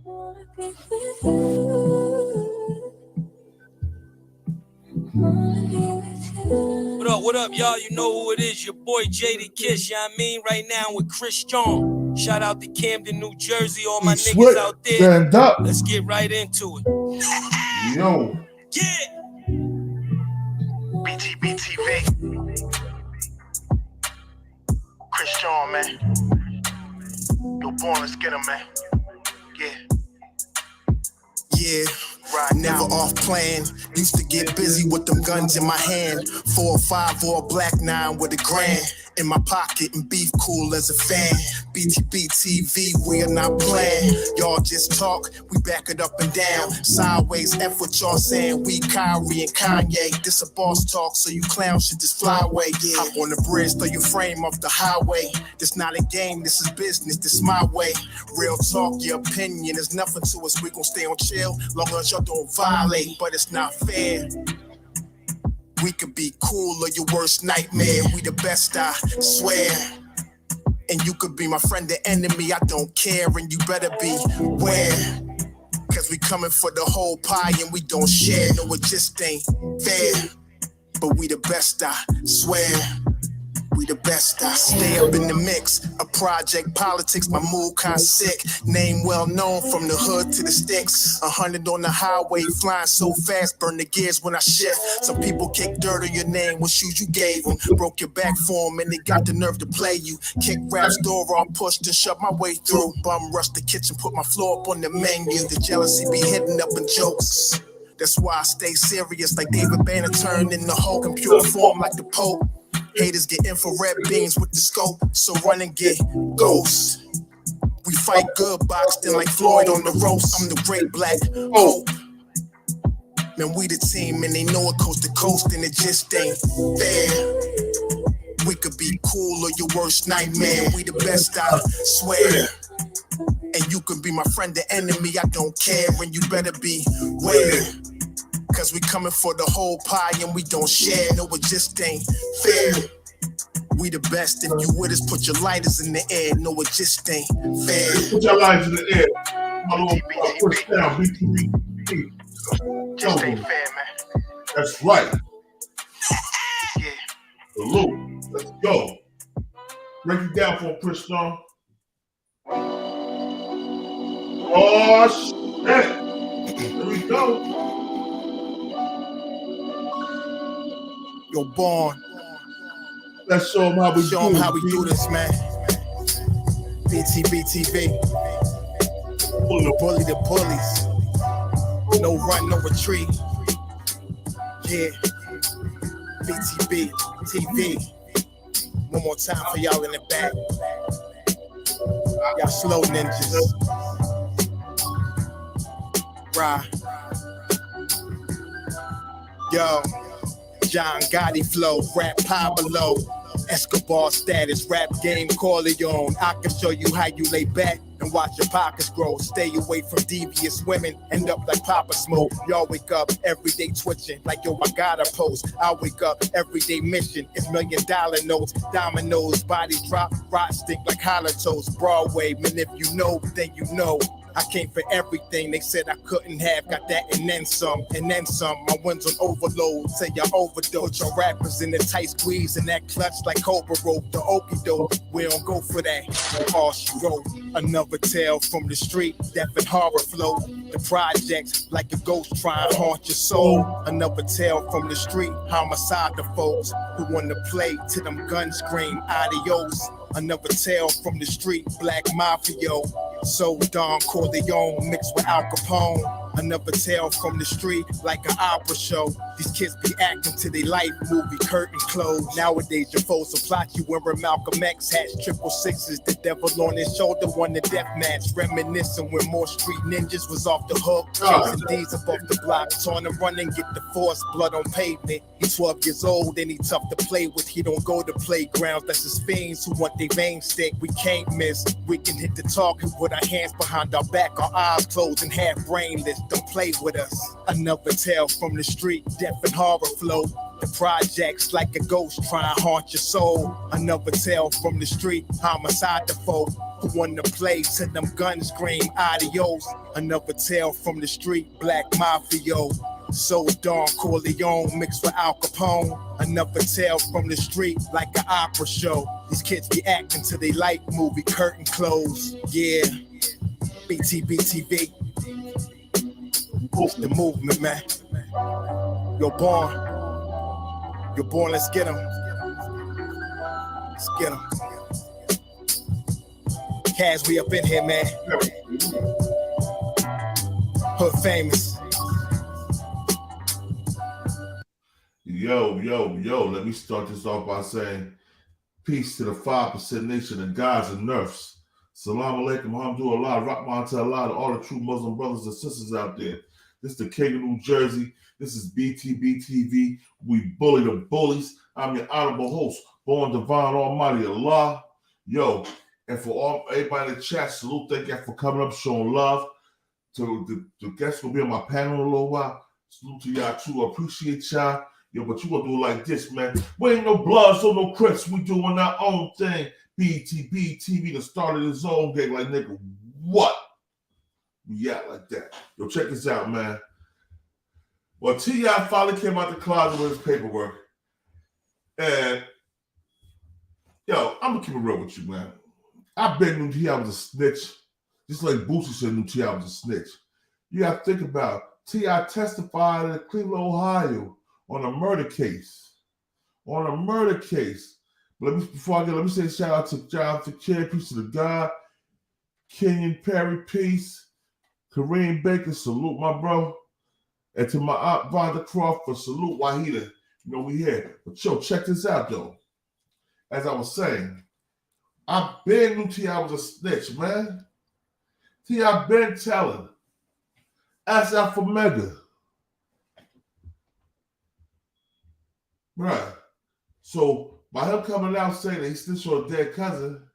What up, y'all? You know who it is, your boy JD Kiss, you know what I mean? Right now with Christian. Shout out to Camden, New Jersey, all my niggas out there. Stand up. Let's get right into it. Yo. Yeah. Btbtv. Christian, man. Yo, born, let's get him, man. Yeah, right, never off plan. Used to get busy with them guns in my hand. 4 or 5 or a black 9 with a grand in my pocket and beef cool as a fan. Btbtv, we are not playing. Y'all just talk, we back it up and down. Sideways, F what y'all saying. We Kyrie and Kanye. This a boss talk, so you clowns should just fly away. Yeah. Hop on the bridge, throw your frame off the highway. This not a game, this is business, this my way. Real talk, your opinion is nothing to us. We gon' stay on chill, long as y'all don't violate. But it's not fair. We could be cool or your worst nightmare. We the best, I swear. And you could be my friend or enemy, I don't care. And you better beware. Cause we coming for the whole pie and we don't share. No, it just ain't fair. But we the best, I swear. We the best, I stay up in the mix. A project politics, my mood kinda sick. Name well known from the hood to the sticks. 100 on the highway, flying so fast, burn the gears when I shift. Some people kick dirt on your name, what shoes you gave them. Broke your back for them and they got the nerve to play you. Kick rap's door all pushed and shoved my way through. Bum rush the kitchen, put my floor up on the menu. The jealousy be hidden up in jokes. That's why I stay serious like David Banner turned in the whole computer form like the Pope. Haters get infrared beams with the scope, so run and get ghosts. We fight good, boxed in like Floyd on the roast. I'm the great black hope. Man, we the team and they know it coast to coast and it just ain't fair. We could be cool or your worst nightmare. We the best, I swear. And you can be my friend or enemy, I don't care. And you better beware. Cause we coming for the whole pie and we don't share. No, it just ain't fair. We the best. If you with us, put your lighters in the air. No, it just ain't fair. Put your lighters in the air. My little push down, Btbtv. Just ain't fair, man. That's right. Yeah. Salute. Let's go. Break it down for Christian. Oh, shit. Here we go. Yo, born. Let's show them how we do this, man. Btbtv. Bully the bullies. No run, no retreat. Yeah. Btbtv. One more time for y'all in the back. Y'all slow ninjas. Right. Yo. John Gotti flow, rap Pablo, Escobar status, rap game Corleone. I can show you how you lay back and watch your pockets grow. Stay away from devious women, end up like Papa Smoke. Y'all wake up every day twitching like yo, I gotta post. I wake up every day mission, it's $1 million notes. Dominoes, bodies drop, rot stink like holocaust. Broadway, man, if you know, then you know. I came for everything they said I couldn't have. Got that and then some, and then some. My wins on overload, say y'all overdose. Your rappers in the tight squeeze and that clutch like Cobra rope. The okie doke, we don't go for that. All she wrote, another tale from the street. Death and horror flow. The projects like a ghost trying to haunt your soul. Another tale from the street. Homicide the folks who want to play till them guns scream adios. Another tale from the street, black mafia. So Don Corleone mixed with Al Capone. Another tale from the street, like an opera show. These kids be acting to their life movie, curtain closed. Nowadays your foes will plot you wearing Malcolm X hats, 666, the devil on his shoulder, won the death match. Reminiscing when more street ninjas was off the hook, chasing D's above the block, torn and running, get the force, blood on pavement. He's 12 years old and he tough to play with. He don't go to playgrounds, that's his fiends who want their veins thick. We can't miss. We can hit the target with our hands behind our back, our eyes closed and half brainless. Don't play with us. Another tale from the street, death and horror flow. The projects like a ghost trying to haunt your soul. Another tale from the street, homicide the foe. who won the play till them guns scream adios. Another tale from the street, black mafia. So Don Corleone mixed with Al Capone. Another tale from the street, like an opera show. These kids be acting till they like movie curtain close. Yeah, Btbtv. It's the movement, man. You're born, let's get 'em. Let's get 'em. Kaz, we up in here, man. Hood famous. Yo, let me start this off by saying peace to the 5% nation of gods and nerfs. Salam alaikum, alhamdulillah, rahman to Allah, to all the true Muslim brothers and sisters out there. This is the King of New Jersey. This is Btbtv. We bully the bullies. I'm your honorable host, born divine almighty Allah. Yo, and for everybody in the chat, salute, thank you for coming up, showing love. To the guests will be on my panel in a little while. Salute to y'all too, appreciate y'all. Yo, but you gonna do it like this, man. We ain't no Bloods or no Crips. We doing our own thing. Btbtv that started his own game. Like, nigga, what? We out like that. Yo, check this out, man. Well, T.I. finally came out the closet with his paperwork. And, yo, I'm gonna keep it real with you, man. I bet knew T.I. was a snitch. Just like Boosie said knew T.I. was a snitch. You gotta think about T.I. testified in Cleveland, Ohio on a murder case. But before I get, let me say shout out to Jonathan Kerry, peace to the God. Kenyon Perry, peace. Kareem Baker, salute my bro. And to my aunt Vonda Crawford, salute Wahida. You know we here. But yo, check this out though. As I was saying, I been knew T.I. was a snitch, man. T.I. been telling. Ask out for Mega. Right. So by him coming out saying that he snitched on a dead cousin,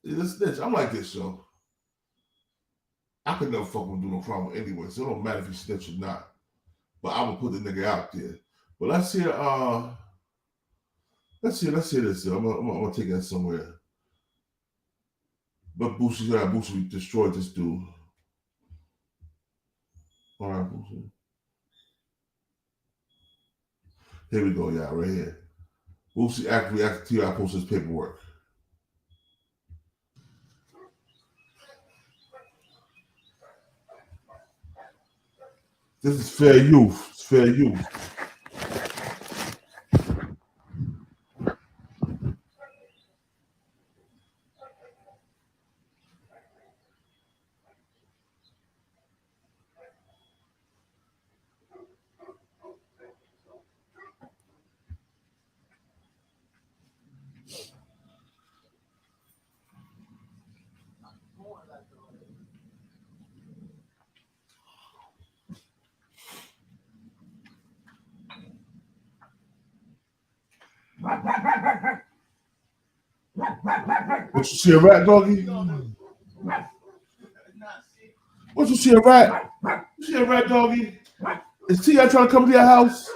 he's a snitch. I'm like this, yo. I could never fuck with him do no crime anyway, so it don't matter if he snitch or not. But I'm gonna put the nigga out there. But let's hear this. I'm gonna take that somewhere. But Boosie destroyed this dude. All right, Boosie. Here we go, y'all, right here. Boosie actually asked T.I. post his paperwork. This is fair youth. It's fair youth. What you see a rat, doggy? What you see a rat? You see a rat, doggy? Is T.I. trying to come to your house?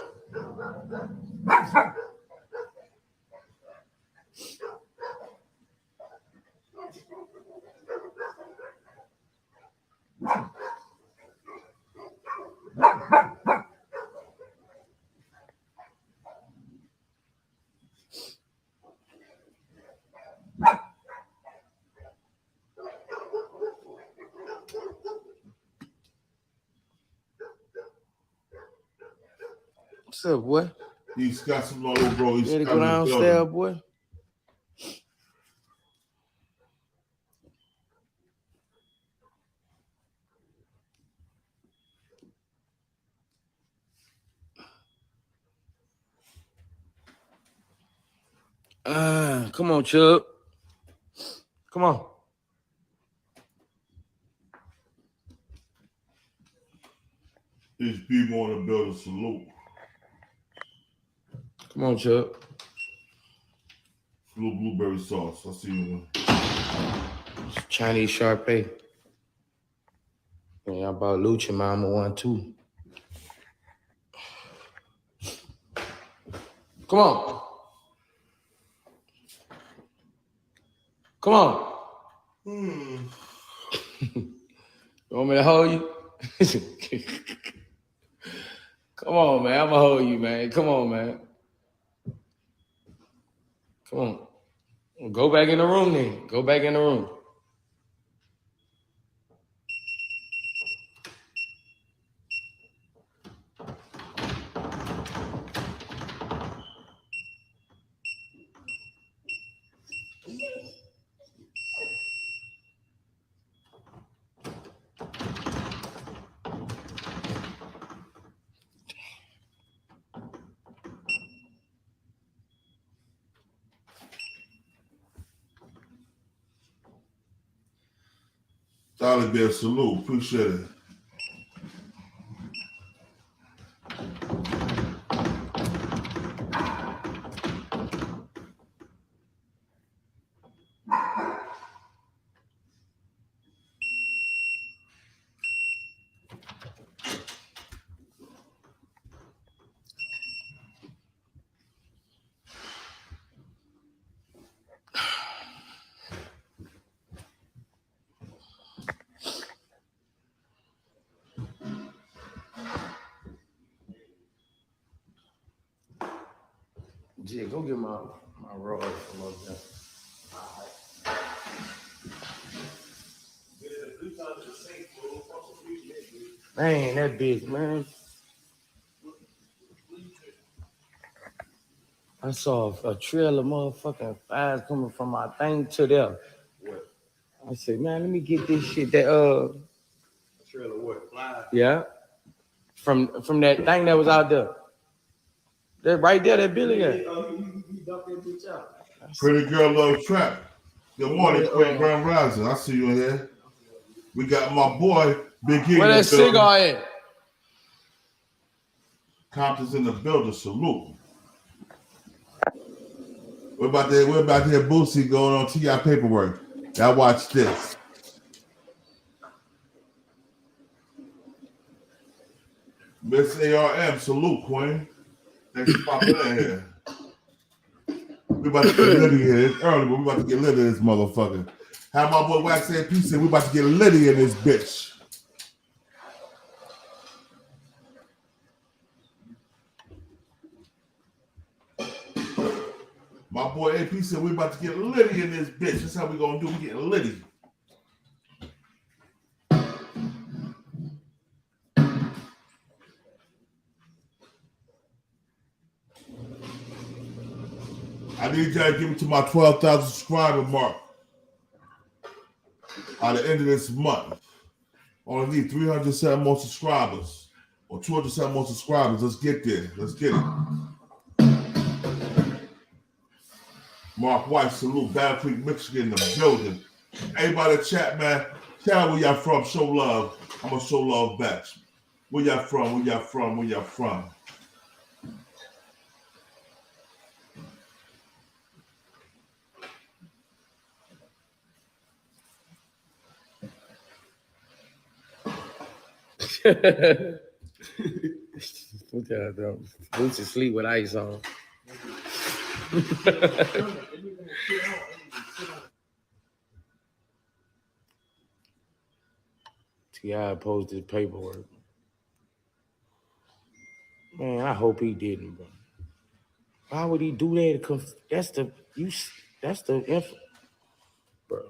What's up, boy? He's got some little bro. He's ready to go downstairs, boy? Come on, Chubb. Come on. These people want to build a salute. Come on, Chubb. Little blueberry sauce. I see you. Chinese Sharpay. Yeah, I bought Lucha Mama one too. Come on. Come on. Hmm. You want me to hold you? Come on, man. I'm gonna hold you, man. Come on, man. Come on. Go back in the room then. Go back in the room. Dollar Bear salute. Appreciate it. Jay, go get my rod from up there. Man, that bitch, man. I saw a trail of motherfucking fires coming from my thing to there. What? I said, man, let me get this shit. That A trail of what? Flies? yeah, from that thing that was out there. That right there, that Billy guy. He dumped that bitch out. Pretty Girl Love Trap. Good morning, Queen Grand Rising. I see you in here. We got my boy, Big E. Where that cigar at? Compton's in the building. Salute. We're about to hear Boosie going on TI paperwork. Y'all watch this. Miss ARM, salute, Queen. Thanks for popping in here. We about to get litty here. It's early, but we about to get litty in this motherfucker. How my boy Wax and P said we about to get litty in this bitch. My boy AP said we about to get litty in this bitch. That's how we gonna do. We getting litty. I need y'all to give me to my 12,000 subscriber mark at the end of this month. Only need 307 more subscribers or 207 more subscribers. Let's get there. Let's get it. Mark White, salute. Battle Creek, Michigan in the building. Everybody chat, man. Tell where y'all from. Show love. I'm going to show love back. Where y'all from? Where y'all from? Where y'all from? Boots asleep with ice on. T.I. posted paperwork. Man, I hope he didn't, bro. Why would he do that? That's the bro.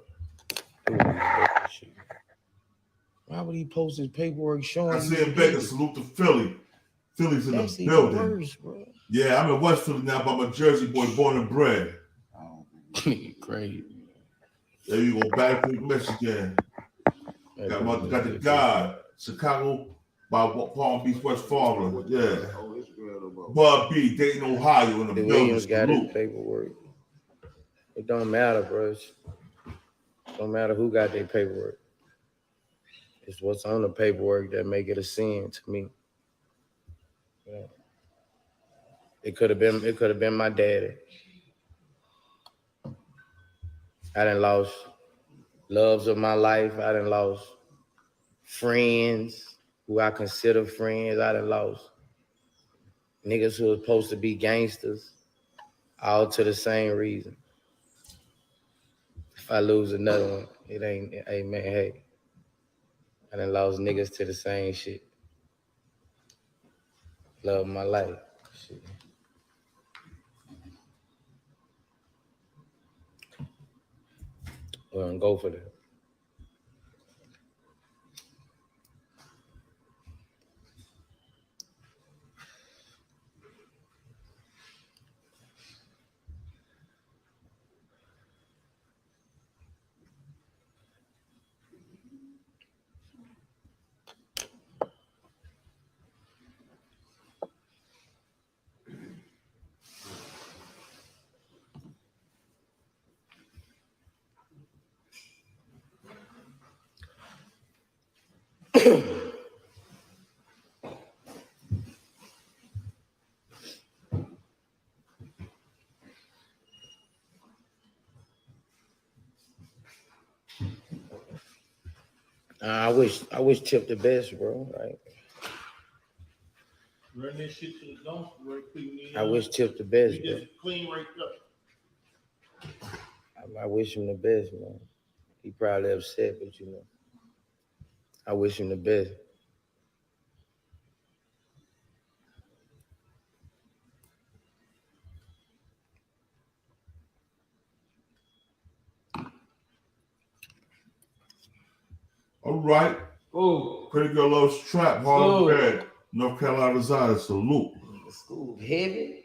Why would he post his paperwork showing? I see him Baker, salute to Philly. Philly's in the building. Worse, bro. Yeah, I'm in West Philly now, but I'm a Jersey boy, born and bred. Great. There you go, Battle Creek, Michigan. Got the God, Chicago by Palm Beach, West Florida. Yeah. Bud B, Dayton, Ohio in the building. Williams got his paperwork. It don't matter, bro. It don't matter who got their paperwork. It's what's on the paperwork that make it a sin to me. Yeah. It could have been my daddy. I done lost loves of my life. I done lost friends who I consider friends. I done lost niggas who were supposed to be gangsters, all to the same reason. If I lose another one, It ain't, hey man, hey. I done lost niggas to the same shit. Love my life. Shit. Well, go for that. I wish Tip the best, bro. Like, Run this shit to the dumpster right quick. I wish Tip the best, bro. Just clean right up. I wish him the best, man. He probably upset, but you know, I wish him the best. All right. Oh, Pretty Girl Loves Trap, Harlem Bad, North Carolina Desire, salute. School heavy.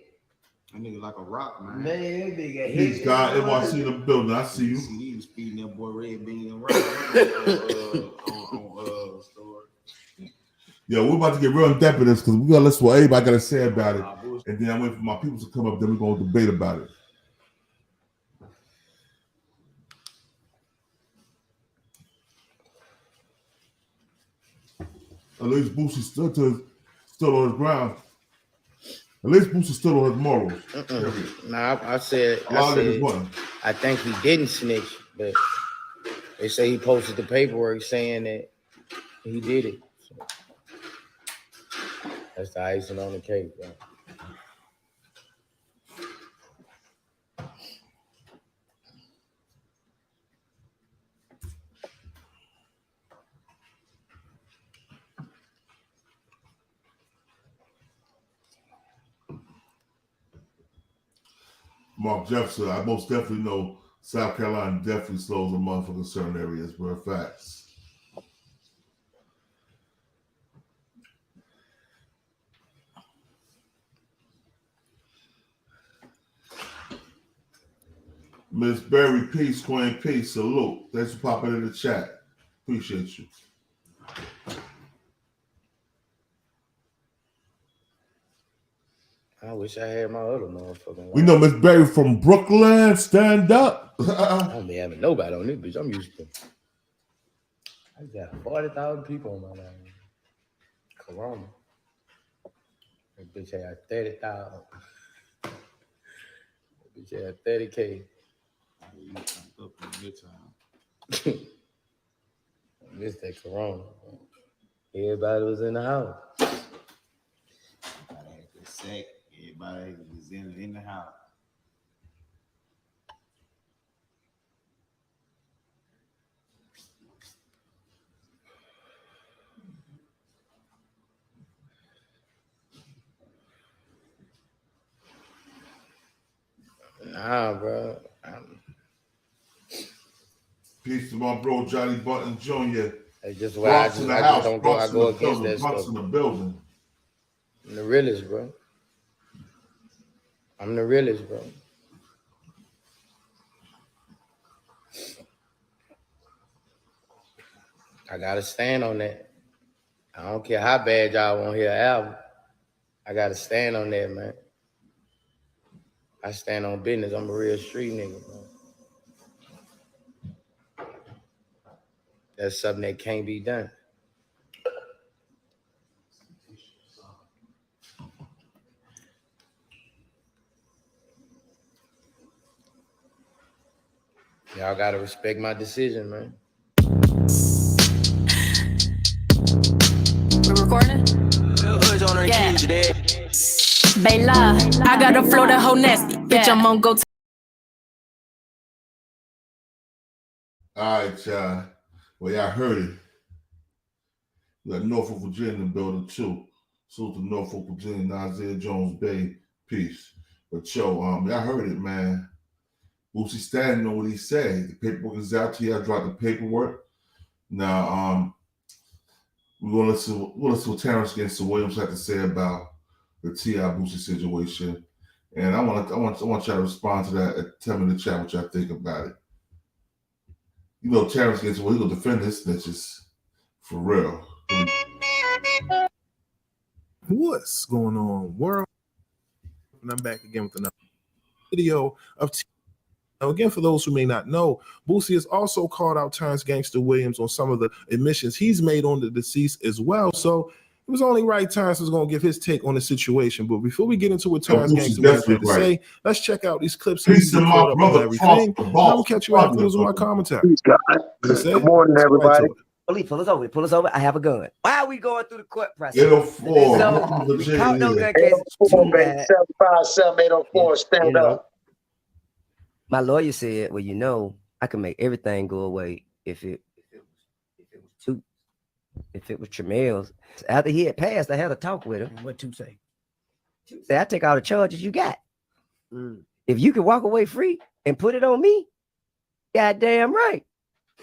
that nigga like a rock, man. Man, that nigga heavy. He's got NYC in the building. I see you. He was feeding that boy red bean and rock on story. Yo, we're about to get real in depth in this because we gotta listen to what everybody gotta say about it. And then I wait for my people to come up, then we're gonna debate about it. At least Boosie still on his ground. At least Boosie still on his morals. Nah, I said I think he didn't snitch, but they say he posted the paperwork saying that he did it. So that's the icing on the cake, bro. Mark Jefferson, I most definitely know South Carolina definitely slows a motherfucker in certain areas, bro. Facts. Miss Berry, peace, Queen, peace, salute. Thanks for popping in the chat. Appreciate you. I wish I had my other motherfucking. We know Miss Berry from Brooklyn. Stand up. I don't be having nobody on this bitch. I'm used to. I got 40,000 people on my line. Corona. That bitch had 30,000. That bitch had 30K. You fucked up in good time. I missed that Corona. Everybody was in the house. Everybody had the sack. Everybody was in the house. Nah, bro. Peace to my bro Johnny Button Jr. That's just why I just don't go. I go against that Bronx stuff. in the building. I'm the realest, bro. I'm the realest, bro. I gotta stand on that. I don't care how bad y'all want to hear an album. I gotta stand on that, man. I stand on business. I'm a real street nigga, bro. That's something that can't be done. Y'all gotta respect my decision, man. We're recording? Yeah. Bella, I got a flow that whole nasty. Bitch, I'm on go. All right, y'all. Well, y'all heard it. We got Norfolk, Virginia in the building, too. Salute to Norfolk, Virginia, Isaiah Jones Bay. Peace. But, yo, y'all heard it, man. Boosie standing on what he said. The paperwork is out to y'all. Dropped the paperwork. Now, we're gonna listen to what Terrance Williams had to say about the T.I. Boosie situation. And I want y'all to respond to that and tell me in the chat what y'all think about it. You know, Terrance Williams, he gonna defend his snitches for real. What's going on, world? And I'm back again with another video of T. Now, again, for those who may not know, Boosie has also called out Terrance Gangsta Williams on some of the admissions he's made on the deceased as well. So it was only right Terrance was going to give his take on the situation. But before we get into what Terrance Gangsta Williams had to say, let's check out these clips and Peace to my brother, everything. I'm going to catch you afterwards with my commentary. Peace, guys. Good morning, everybody. Police, pull us over. Pull us over. I have a gun. Why are we going through the court process? 804. So, we caught no gun cases. 757-804, stand up. My lawyer said, well, you know, I can make everything go away if it was Tramel's. After he had passed, I had a talk with him. What to say? She said, I take all the charges you got. If you can walk away free and put it on me, goddamn right.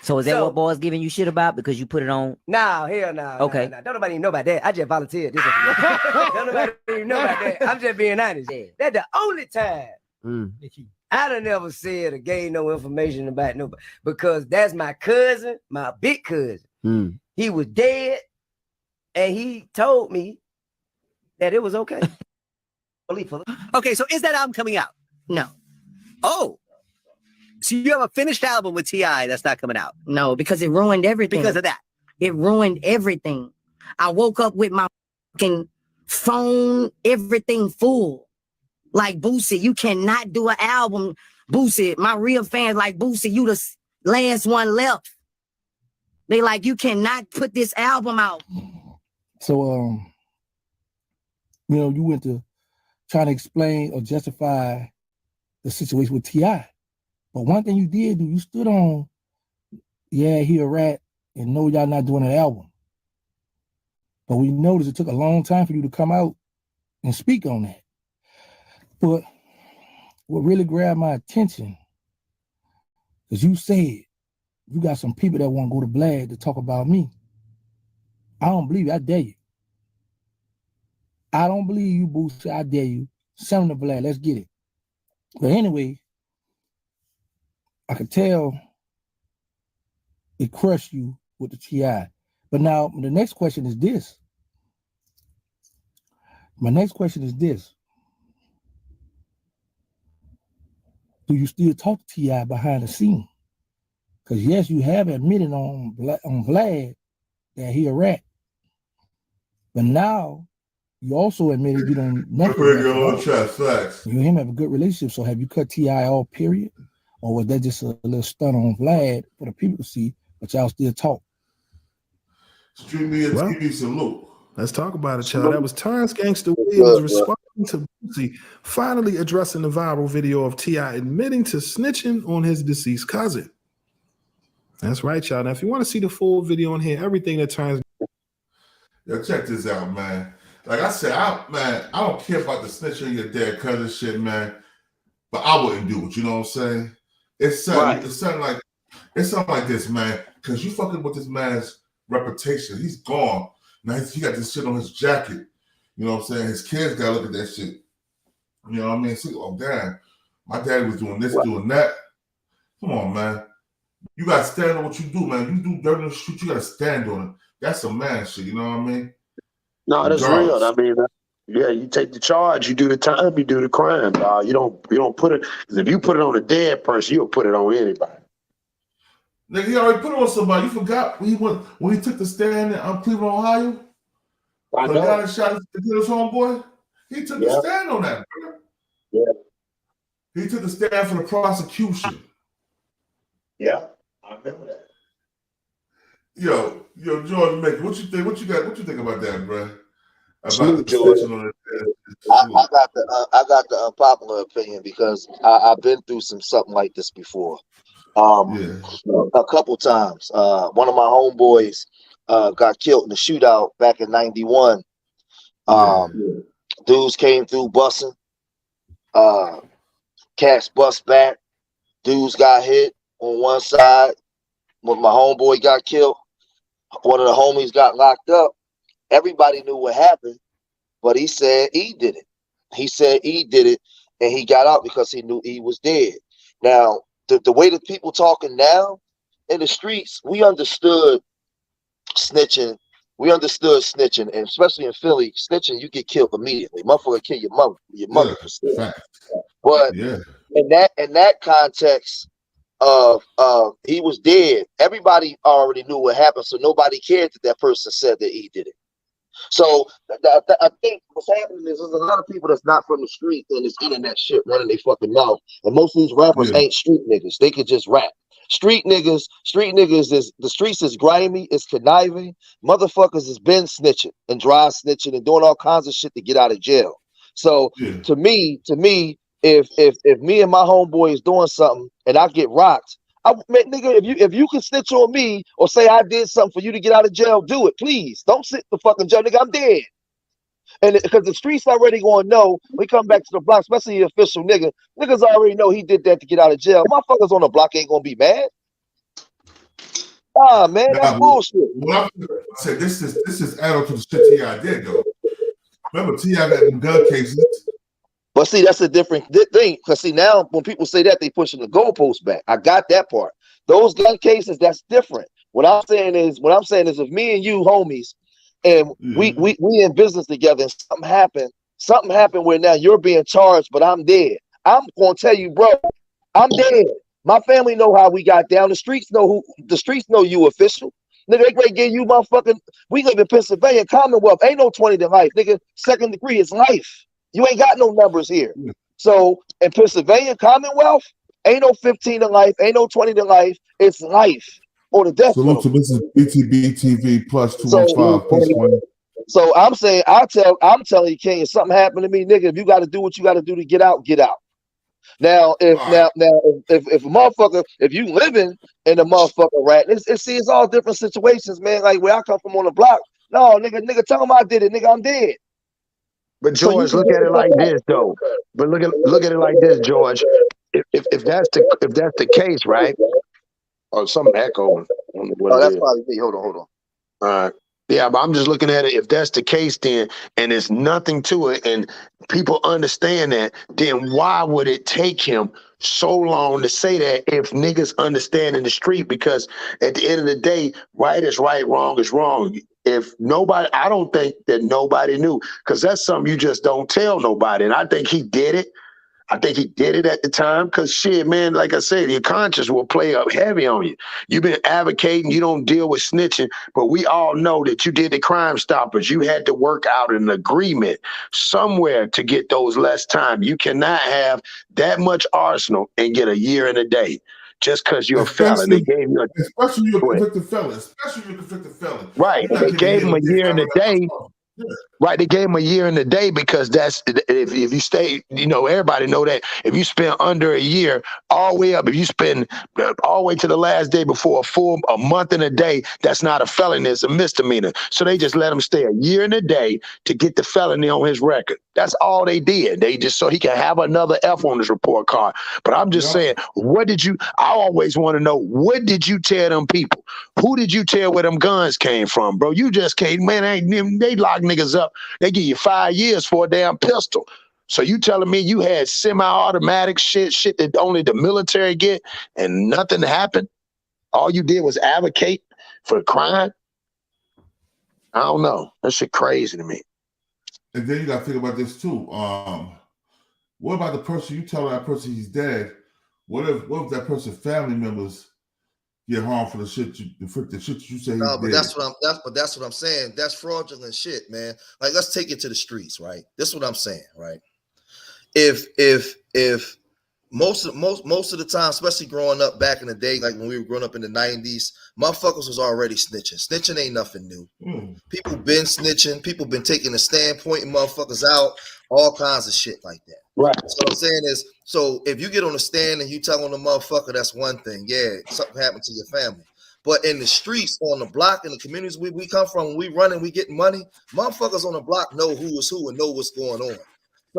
So is that what boys giving you shit about because you put it on? No, hell no. Okay. No. Don't nobody even know about that. I just volunteered. Don't nobody even know about that. I'm just being honest. Yeah. That's the only time I done never said or gave no information about nobody because that's my cousin, my big cousin. He was dead and he told me that it was okay. Okay, so is that album coming out? No. Oh. So you have a finished album with T.I. that's not coming out? No, because it ruined everything. Because of that? It ruined everything. I woke up with my fucking phone, everything full. Like Boosie, you cannot do an album. Boosie, my real fans like Boosie, you the last one left. They like, you cannot put this album out. So, you know, you went to try to explain or justify the situation with T.I. But one thing you did do, you stood on, yeah, he a rat, and no, y'all not doing an album. But we noticed it took a long time for you to come out and speak on that. But what really grabbed my attention is you said you got some people that want to go to Blad to talk about me. I don't believe you. I dare you. I don't believe you, Boosie. I dare you. Send them to Blad. Let's get it. But anyway, I could tell it crushed you with the T.I. But now the next question is this. My next question is this. Do you still talk to T.I. behind the scene? Because yes, you have admitted on Vlad that he a rat. But now you also admitted you don't nothing. You and him have a good relationship. So have you cut T.I. off, period? Or was that just a little stunt on Vlad for the people to see, but y'all still talk? Stream me and TV salute. Let's talk about it, child. That was Terrance Gangsta Williams responding to Boosie, finally addressing the viral video of T.I. admitting to snitching on his deceased cousin. That's right, y'all. Now, if you want to see the full video and hear everything that Terrance... Yo, check this out, man. Like I said, I don't care about the snitching your dead cousin shit, man. But I wouldn't do it, you know what I'm saying? It's something like this, man. Because you fucking with this man's reputation. He's gone. Now he got this shit on his jacket. You know what I'm saying? His kids gotta look at that shit. You know what I mean? See, oh damn, my daddy was doing this, doing that. Come on, man. You gotta stand on what you do, man. You do dirt in the street, you gotta stand on it. That's some man shit, you know what I mean? No, that's real. I mean, yeah, you take the charge, you do the time, you do the crime. You don't put it, because if you put it on a dead person, you'll put it on anybody. Nigga, he already put it on somebody. You forgot when he took the stand in Cleveland, Ohio? The guy that shot his homeboy? He took the stand on that, bro. Yeah. He took the stand for the prosecution. Yeah, I remember that. Yo, George Maker, what you think? What you think about that, bro? About George. I got the unpopular opinion because I've been through something like this before. A couple times. One of my homeboys got killed in the shootout back in '91. Dudes came through busing. Cats bust back. Dudes got hit on one side. When my homeboy got killed, one of the homies got locked up. Everybody knew what happened, but he said he did it. He said he did it, and he got out because he knew he was dead. Now, the way that people talking now in the streets, we understood snitching. We understood snitching, and especially in Philly, snitching, you get killed immediately. Motherfucker kill your mother. But in that context of he was dead, everybody already knew what happened, so nobody cared that person said that he did it. So I think what's happening is there's a lot of people that's not from the street and it's internet shit running their fucking mouth. And most of these rappers ain't street niggas. They could just rap. Street niggas is the streets is grimy, it's conniving. Motherfuckers has been snitching and dry snitching and doing all kinds of shit to get out of jail. So to me, if me and my homeboy is doing something and I get rocked, nigga, if you can snitch on me or say I did something for you to get out of jail, do it, please. Don't sit the fucking jail, nigga. I'm dead. And because the streets already gonna know, we come back to the block, especially the official nigga. Niggas already know he did that to get out of jail. Motherfuckers on the block ain't gonna be mad. Ah, man, that's bullshit. I said this is add on to the shit T.I. did though. Remember T.I. got them gun cases. But see, that's a different thing. Because see, now when people say that, they pushing the goalpost back. I got that part. Those gun cases, that's different. What I'm saying is if me and you homies and we in business together and something happened where now you're being charged, but I'm dead. I'm gonna tell you, bro, I'm dead. My family know how we got down. The streets know you official. Nigga, they gonna give you motherfucking, we live in Pennsylvania, Commonwealth. Ain't no 20 to life, nigga. Second degree is life. You ain't got no numbers here. So in Pennsylvania, Commonwealth, ain't no 15 to life, ain't no 20 to life. It's life or the death penalty. Salute to Btbtv plus 215. So I'm saying, I'm telling you, King, if something happened to me, nigga, if you got to do what you got to do to get out, get out. Now, if a motherfucker, if you living in a motherfucker rat, it's all different situations, man. Like where I come from on the block. No, nigga, tell him I did it, nigga, I'm dead. But George, look at it like this, though. But look at it like this, George. If that's the case, right? Oh, something echoing. Oh, that's probably me. Hold on. All right. Yeah, but I'm just looking at it. If that's the case, then and there's nothing to it, and people understand that, then why would it take him so long to say that if niggas understand in the street? Because at the end of the day, right is right, wrong is wrong. If nobody, I don't think that nobody knew, because that's something you just don't tell nobody. And I think he did it. I think he did it at the time because shit, man, like I said, your conscience will play up heavy on you. You've been advocating, you don't deal with snitching, but we all know that you did the Crime Stoppers. You had to work out an agreement somewhere to get those less time. You cannot have that much arsenal and get a year and a day just because you're a felon. They gave you especially you're a convicted felon. Right. They gave him a year and a day. Right, they gave him a year and a day because that's if you stay, everybody know that if you spend under a year, all the way up, if you spend all the way to the last day before a month and a day, that's not a felony, it's a misdemeanor. So they just let him stay a year and a day to get the felony on his record. That's all they did. They just so he can have another F on his report card. But I'm just saying, I always want to know, what did you tell them people? Who did you tell where them guns came from, bro? You just came, man, they lock niggas up. They give you 5 years for a damn pistol. So you telling me you had semi-automatic shit that only the military get and nothing happened? All you did was advocate for the crime? I don't know. That shit crazy to me. And then you got to think about this too. What about the person you tell that person he's dead? What if that person's family members get harmed for the shit you say? No, but that's what I'm saying. That's fraudulent shit, man. Like, let's take it to the streets, right? This is what I'm saying, right? If most of the time, especially growing up back in the day, like when we were growing up in the 90s, motherfuckers was already snitching. Snitching ain't nothing new. People been snitching. People been taking a standpoint and motherfuckers out. All kinds of shit like that. Right. So what I'm saying is, so if you get on the stand and you telling the motherfucker, that's one thing. Yeah, something happened to your family. But in the streets, on the block, in the communities we come from, when we running, we getting money, motherfuckers on the block know who is who and know what's going on.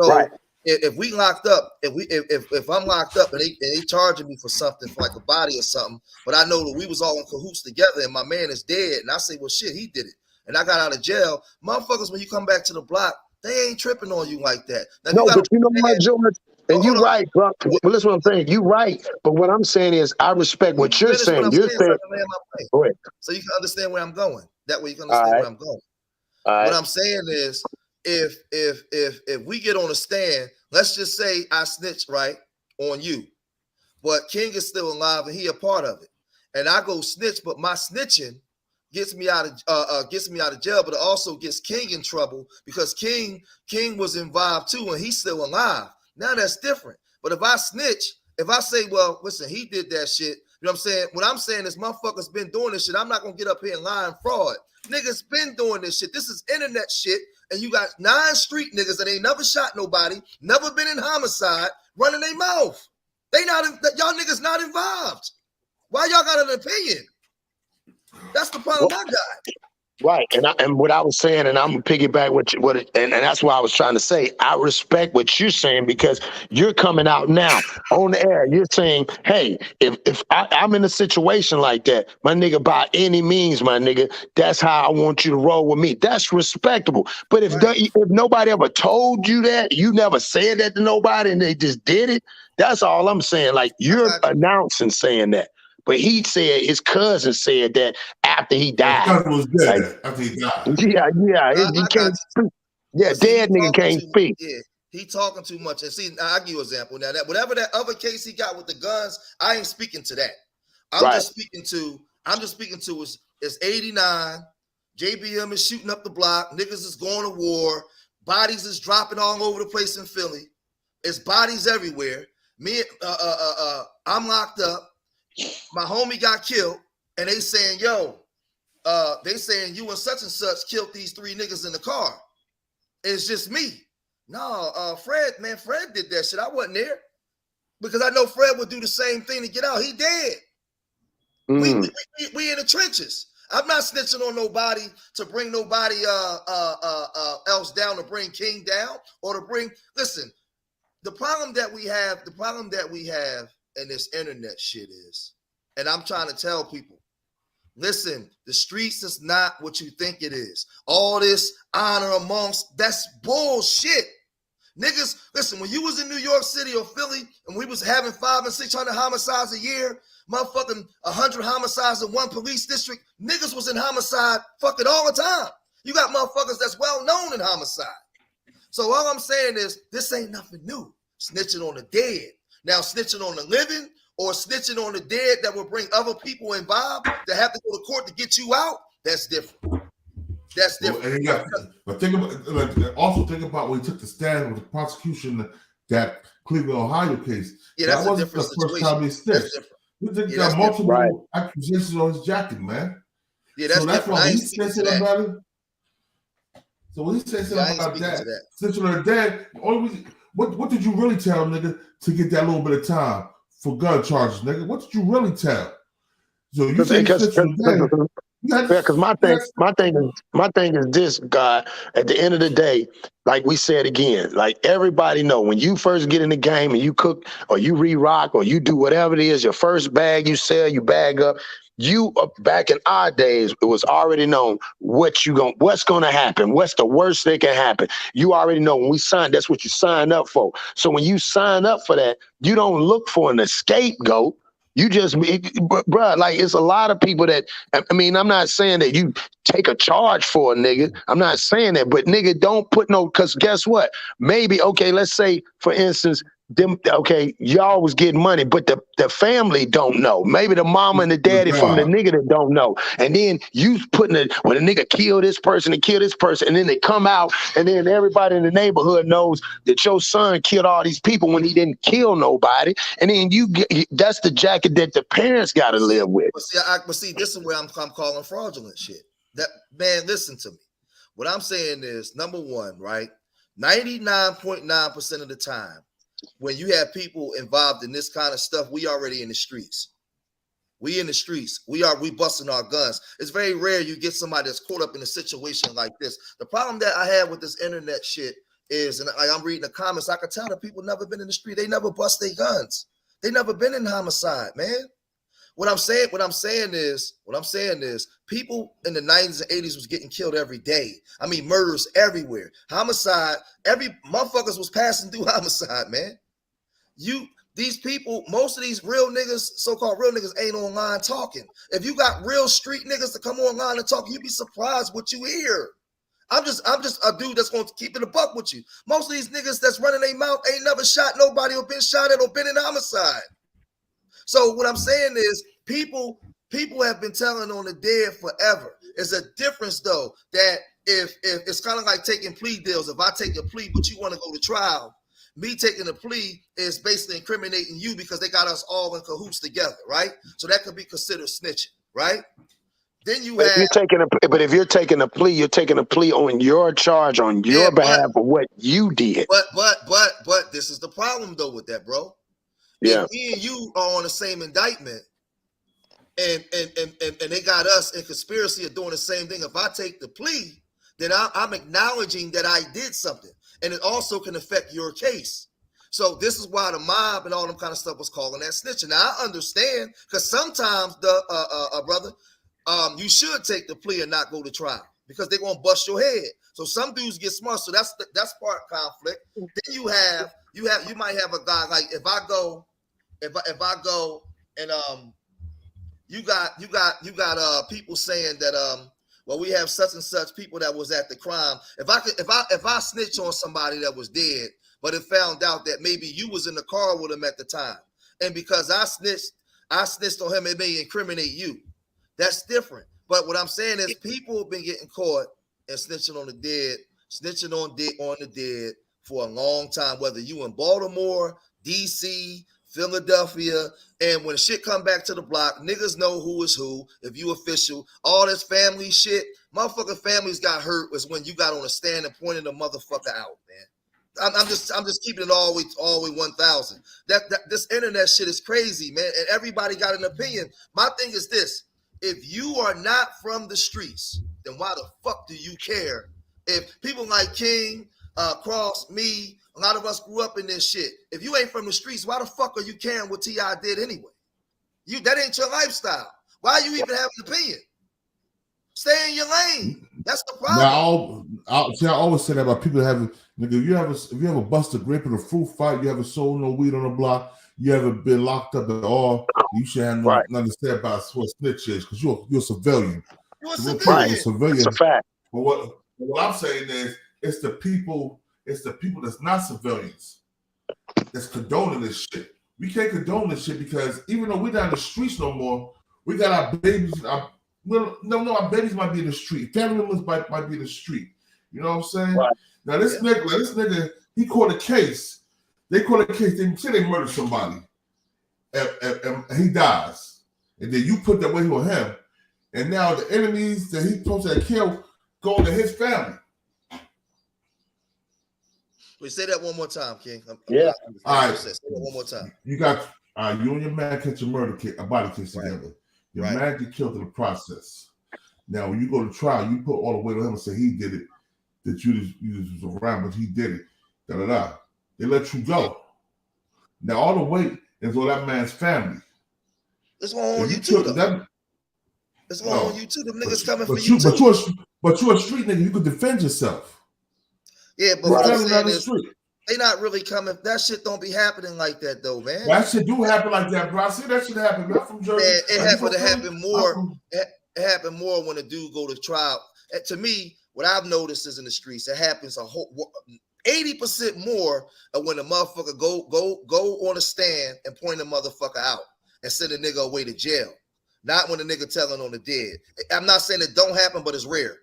So right. if we locked up, if I'm locked up and they charging me for something, for like a body or something, but I know that we was all in cahoots together and my man is dead, and I say, well, shit, he did it, and I got out of jail, motherfuckers, when you come back to the block, they ain't tripping on you like that. Now, No, but you know what, George? And you're right, bro. Well, listen what I'm saying. You're right. But what I'm saying is I respect what you're saying. What You're saying, go ahead. So you can understand where I'm going. That way you can understand where I'm going. What I'm saying is, if we get on a stand, let's just say I snitch right on you, but King is still alive and he a part of it, and I go snitch, but my snitching gets me out of jail, but it also gets King in trouble because King was involved too, and he's still alive. Now that's different. But if I snitch, if I say, well, listen, he did that shit, you know what I'm saying? What I'm saying is motherfuckers been doing this shit. I'm not gonna get up here and lie and fraud. Niggas been doing this shit. This is internet shit, and you got 9 street niggas that ain't never shot nobody, never been in homicide, running their mouth. They not, y'all niggas not involved. Why y'all got an opinion? That's the problem I got. right. And what I was saying, and I'm gonna piggyback and that's why I was trying to say, I respect what you're saying because you're coming out now on the air. You're saying, hey, if I'm in a situation like that, my nigga, by any means, my nigga, that's how I want you to roll with me. That's respectable. But if nobody ever told you that, you never said that to nobody, and they just did it, that's all I'm saying. Like, you're announcing saying that. But he said his cousin said that after he died. His cousin was dead after he died. Yeah. He can't speak. Yeah, dead nigga can't speak. Yeah, he talking too much. And see, I'll give you an example. Now, that whatever that other case he got with the guns, I ain't speaking to that. I'm just speaking to is 89. JBM is shooting up the block. Niggas is going to war. Bodies is dropping all over the place in Philly. It's bodies everywhere. I'm locked up. My homie got killed, and they saying, they saying you and such killed these 3 niggas in the car. It's just me. No, Fred did that shit. I wasn't there because I know Fred would do the same thing to get out. He dead. We in the trenches. I'm not snitching on nobody to bring nobody else down, to bring King down, or to bring. Listen, the problem that we have in this internet shit is, and I'm trying to tell people, listen, the streets is not what you think it is. All this honor amongst, that's bullshit. Niggas, listen, when you was in New York City or Philly and we was having 500 and 600 homicides a year, motherfucking 100 homicides in one police district, niggas was in homicide fucking all the time. You got motherfuckers that's well known in homicide. So all I'm saying is, this ain't nothing new. Snitching on the dead. Now, snitching on the living or snitching on the dead that will bring other people involved that have to go to court to get you out, that's different. That's different. But think about when he took the stand with the prosecution, that Cleveland, Ohio case. Yeah, that's that wasn't the first time he snitched. He got multiple accusations on his jacket, man. Yeah, that's that's different. why he said something about it. So when he said something about that, snitching on the dead, what did you really tell nigga to get that little bit of time for gun charges, nigga? What did you really tell? So you say because my thing is this, God. At the end of the day, like we said again, like everybody know, when you first get in the game and you cook or you re-rock or you do whatever it is, your first bag you sell, you bag up. You back in our days, it was already known what's gonna happen, what's the worst that can happen. You already know when we signed, that's what you sign up for. So when you sign up for that, you don't look for an scapegoat. You just, bruh, like it's a lot of people that, I mean, I'm not saying that you take a charge for a nigga. I'm not saying that, but nigga, don't put no, because guess what? Maybe, okay, let's say, for instance, y'all was getting money, but the family don't know. Maybe the mama and the daddy from the nigga that don't know. And then you putting it when a nigga kill this person and kill this person, and then they come out, and then everybody in the neighborhood knows that your son killed all these people when he didn't kill nobody. And then that's the jacket that the parents got to live with. But see, this is where I'm calling fraudulent shit. That, man, listen to me. What I'm saying is, number one, right? 99.9% of the time, when you have people involved in this kind of stuff, we already in the streets. We in the streets. We busting our guns. It's very rare you get somebody that's caught up in a situation like this. The problem that I have with this internet shit is, and I'm reading the comments, I can tell that people never been in the street. They never bust their guns. They never been in homicide, man. What I'm saying is, people in the 90s and 80s was getting killed every day. I mean, murders everywhere. Homicide, every motherfuckers was passing through homicide, man. These people, most of these real niggas, so-called real niggas, ain't online talking. If you got real street niggas to come online and talk, you'd be surprised what you hear. I'm just a dude that's going to keep it a buck with you. Most of these niggas that's running their mouth ain't never shot nobody or been shot at or been in homicide. So what I'm saying is people have been telling on the dead forever. It's a difference though that if it's kind of like taking plea deals. If I take a plea, but you want to go to trial, me taking a plea is basically incriminating you because they got us all in cahoots together, right? So that could be considered snitching, right? Then you have. But if you're taking a plea, you're taking a plea on your charge, on your behalf of what you did. But this is the problem though with that, bro. Yeah. If me and you are on the same indictment, and they got us in conspiracy of doing the same thing. If I take the plea, then I'm acknowledging that I did something, and it also can affect your case. So this is why the mob and all them kind of stuff was calling that snitching. Now I understand because sometimes brother, you should take the plea and not go to trial because they're gonna bust your head. So some dudes get smart. So that's part conflict. Then you might have a guy like if I go and you got people saying that well, we have such and such people that was at the crime. If I snitch on somebody that was dead, but it found out that maybe you was in the car with him at the time, and because I snitched on him, it may incriminate you. That's different. But what I'm saying is people have been getting caught and snitching on the dead, snitching on the dead for a long time, whether you in Baltimore, DC, Philadelphia, and when shit come back to the block, niggas know who is who. If you official, all this family shit, motherfucking families got hurt was when you got on a stand and pointed a motherfucker out, man. I'm just keeping it all the way 1,000. That this internet shit is crazy, man, and everybody got an opinion. My thing is this: if you are not from the streets, then why the fuck do you care? If people like King, Cross, me, a lot of us grew up in this shit. If you ain't from the streets, why the fuck are you caring what T.I. did anyway? That ain't your lifestyle. Why you even have an opinion? Stay in your lane. That's the problem. Now, I always say that about people having, nigga, if you ever bust a grape in a fruit fight, you haven't sold no weed on the block, you haven't been locked up at all, you should have nothing to say about what snitch is, because you're a civilian. You're a civilian. That's a fact. But what I'm saying is, it's the people that's not civilians that's condoning this shit. We can't condone this shit because even though we're not in the streets no more, we got our babies. Our babies might be in the street. Family members might be in the street. You know what I'm saying? Right. Now this nigga, he caught a case. They caught a case. They say they murdered somebody, and he dies. And then you put that weight on him, and now the enemies that he supposed to have killed go to his family. Wait, say that one more time, King. Yeah. All right. Say that one more time. You got you and your man catch a body case together. Your man get killed in the process. Now, when you go to trial, you put all the weight on him and say he did it, that you just was around, but he did it. Da-da-da. They let you go. Now, all the weight is on that man's family. It's on you too, though. It's on you too. Them niggas coming for you too. But you're a street nigga. You could defend yourself. Yeah, but what I'm saying is, they not really coming. That shit don't be happening like that, though, man. That shit do happen like that, bro. I see that shit happen. Not from Jersey. Man, it happened more. It happened more when a dude go to trial. And to me, what I've noticed is in the streets, it happens 80% more of when a motherfucker go on a stand and point a motherfucker out and send a nigga away to jail. Not when a nigga telling on the dead. I'm not saying it don't happen, but it's rare.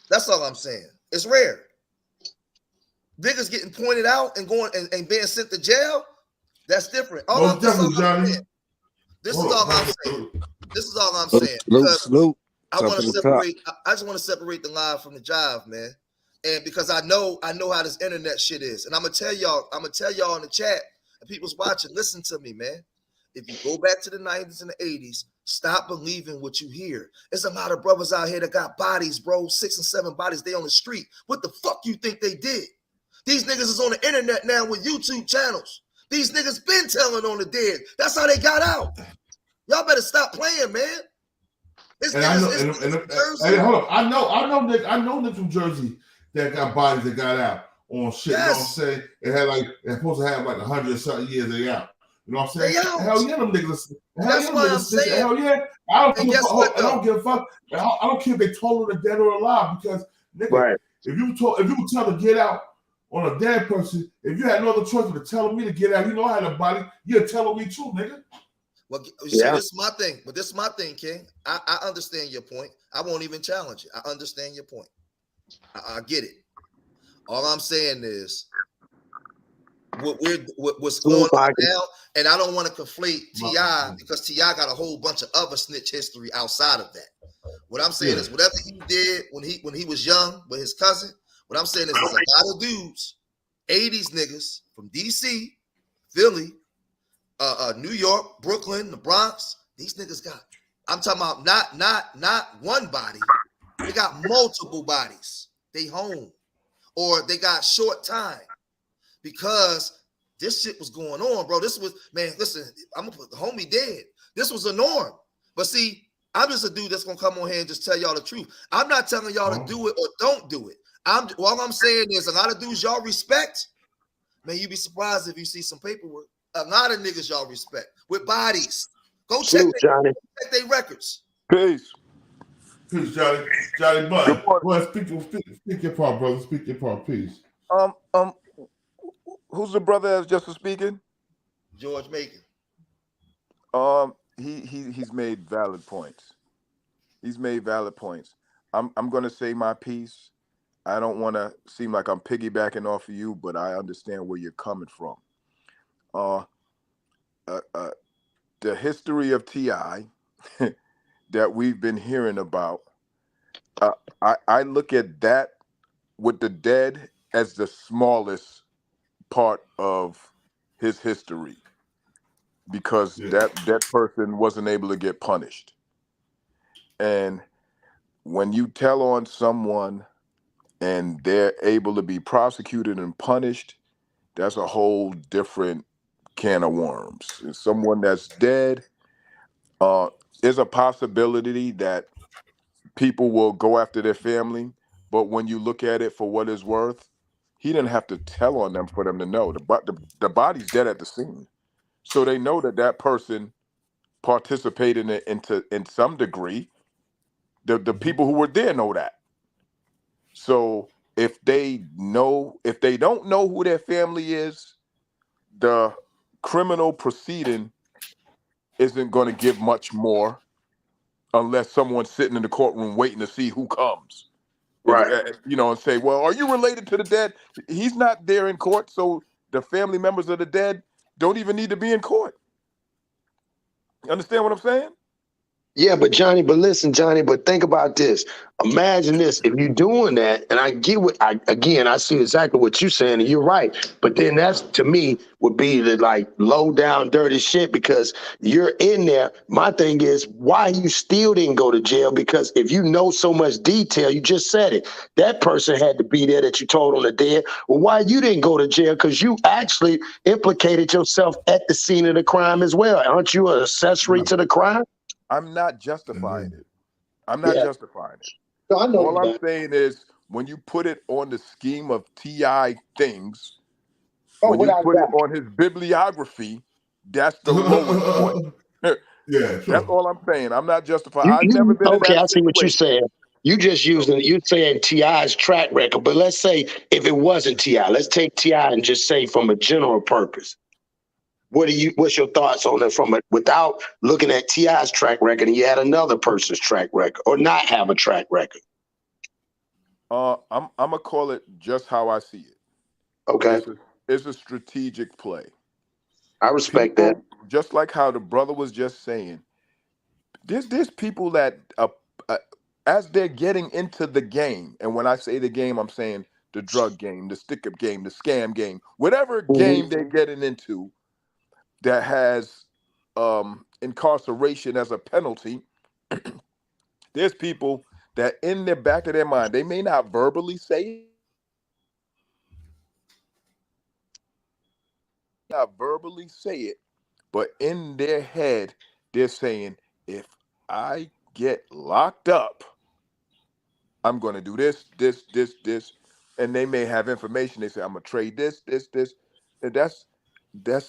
That's all I'm saying. It's rare. Niggas getting pointed out and going and being sent to jail, that's different. This is all I'm saying. This is all I'm saying. Because I just want to separate the live from the jive, man. And because I know how this internet shit is. And I'm gonna tell y'all in the chat, and people's watching, listen to me, man. If you go back to the 90s and the 80s, stop believing what you hear. There's a lot of brothers out here that got bodies, bro, 6 and 7 bodies, they on the street. What the fuck you think they did? These niggas is on the internet now with YouTube channels. These niggas been telling on the dead. That's how they got out. Y'all better stop playing, man. And I know, and hold up, I know niggas from Jersey that got bodies that got out on shit. Yes. You know what I'm saying? It had like, they're supposed to have like 100 or something years they out. You know what I'm saying? Hell yeah, them niggas. That's why I'm saying. Hell yeah. I don't give a fuck. I don't care if they told them they're dead or alive, because nigga, if you were tell to get out on a dead person, if you had no other choice but telling me to get out, you know I had a body, you're telling me too, nigga. Well, so this is my thing. But this is my thing, King. I understand your point. I won't even challenge it. I understand your point. I get it. All I'm saying is what's going on now, and I don't want to conflate T.I. because T.I. got a whole bunch of other snitch history outside of that. What I'm saying is whatever he did when he was young with his cousin, what I'm saying is there's a lot of dudes, 80s niggas from DC, Philly, New York, Brooklyn, the Bronx. These niggas got, I'm talking about not one body. They got multiple bodies. They home, or they got short time, because this shit was going on, bro. This was, man, listen, I'm gonna put the homie dead. This was a norm. But see, I'm just a dude that's gonna come on here and just tell y'all the truth. I'm not telling y'all to do it or don't do it. All I'm saying is a lot of dudes y'all respect, man, you'd be surprised if you see some paperwork. A lot of niggas y'all respect with bodies. Go check their records. Peace. Peace, Johnny. Johnny Bud. Well, speak your part, brother. Speak your part, peace. Who's the brother that's just speaking? George Macon. He's made valid points. He's made valid points. I'm gonna say my piece. I don't want to seem like I'm piggybacking off of you, but I understand where you're coming from. The history of T.I. that we've been hearing about, I look at that with the dead as the smallest part of his history, because that person wasn't able to get punished. And when you tell on someone and they're able to be prosecuted and punished, that's a whole different can of worms. And someone that's dead, there's a possibility that people will go after their family, but when you look at it for what it's worth, he didn't have to tell on them for them to know. The body's dead at the scene, so they know that person participated in some degree. The people who were there know that. So if they don't know who their family is, the criminal proceeding isn't going to give much more unless someone's sitting in the courtroom waiting to see who comes. Right. And say, well, are you related to the dead? He's not there in court, so the family members of the dead don't even need to be in court. You understand what I'm saying? Yeah, but listen, Johnny, but think about this. Imagine this. If you're doing that, and I get I see exactly what you're saying, and you're right. But then that's, to me, would be the like low down dirty shit, because you're in there. My thing is, why you still didn't go to jail? Because if you know so much detail, you just said it. That person had to be there that you told on the dead. Well, why you didn't go to jail? Because you actually implicated yourself at the scene of the crime as well. Aren't you an accessory to the crime? I'm not justifying it. I'm not justifying it. No, I know. All I'm saying is, when you put it on the scheme of T.I. things, when you put it on his bibliography, that's the lowest point. That's all I'm saying. I'm not justifying. I've never been in that I see what you're saying. You just you're saying T.I.'s track record, but let's say if it wasn't T.I., let's take T.I. and just say from a general purpose. What's your thoughts on it without looking at T.I.'s track record and you had another person's track record, or not have a track record? I'm gonna call it just how I see it. Okay. It's a strategic play. I respect that. Just like how the brother was just saying, there's people that as they're getting into the game, and when I say the game, I'm saying the drug game, the stick-up game, the scam game, whatever game they're getting into that has incarceration as a penalty. There's people that in the back of their mind, they may not verbally say it, but in their head, they're saying, if I get locked up, I'm going to do this, this, this, this. And they may have information. They say, I'm going to trade this, this, this. And that's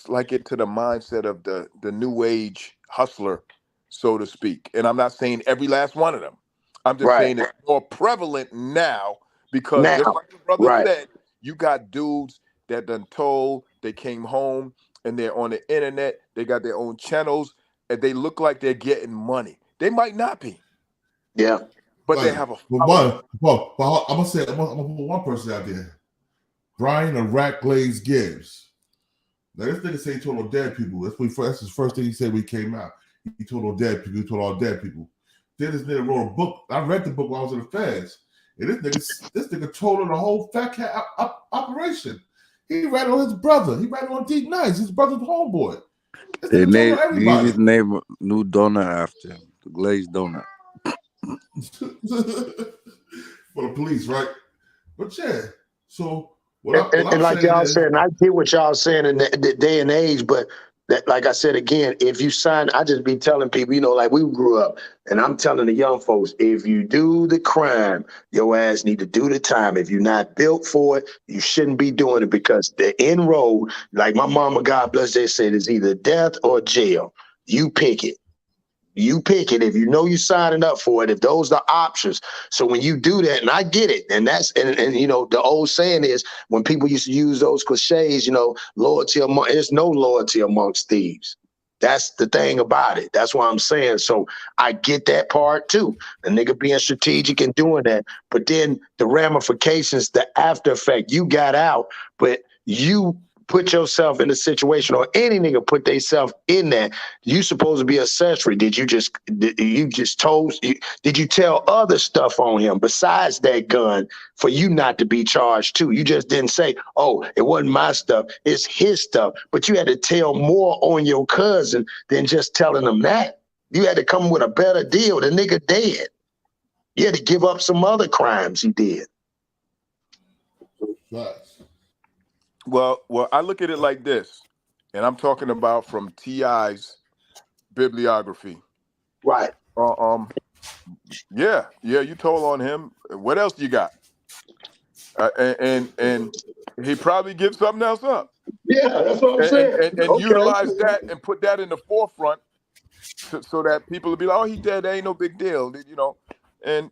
like into the mindset of the new age hustler, so to speak. And I'm not saying every last one of them. I'm just saying it's more prevalent now because just like the brother said, you got dudes that done told, they came home and they're on the internet, they got their own channels, and they look like they're getting money. They might not be. Yeah. But they have a I'm gonna put one person out there. Brian the Rat Glaze Gibbs. Now this nigga say he told all dead people. That's his first thing he said when he came out. He told all dead people, he told all dead people. Then this nigga wrote a book. I read the book while I was in the feds. And this nigga told her the whole Fat Cat operation. He ran on his brother. He ran on Deep Nice, his brother's homeboy. They named his name new donut after him, the glazed donut. For the police, right? But yeah, so and like y'all said, and I get what y'all saying in the day and age, but that, like I said again, if you sign, I just be telling people, you know, like we grew up, and I'm telling the young folks, if you do the crime, your ass need to do the time. If you're not built for it, you shouldn't be doing it, because the end road, like my mama, God bless, they said, is either death or jail. You pick it. You pick it if you know you're signing up for it, if those are options. So when you do that, and I get it, and that's and you know, the old saying is when people used to use those cliches, you know, there's no loyalty amongst thieves. That's the thing about it. That's what I'm saying. So I get that part too. The nigga being strategic and doing that. But then the ramifications, the after effect, you got out, but you put yourself in a situation, or any nigga put themselves in that. You supposed to be accessory. Did you tell other stuff on him besides that gun for you not to be charged too? You just didn't say, oh, it wasn't my stuff, it's his stuff. But you had to tell more on your cousin than just telling him that. You had to come with a better deal. The nigga dead. You had to give up some other crimes he did. Well, I look at it like this, and I'm talking about from T.I.'s bibliography. Right. Yeah, you told on him. What else you got? And he probably gives something else up. Yeah, that's what I'm saying. And utilize that and put that in the forefront so that people will be like, oh, he dead, that ain't no big deal, you know. And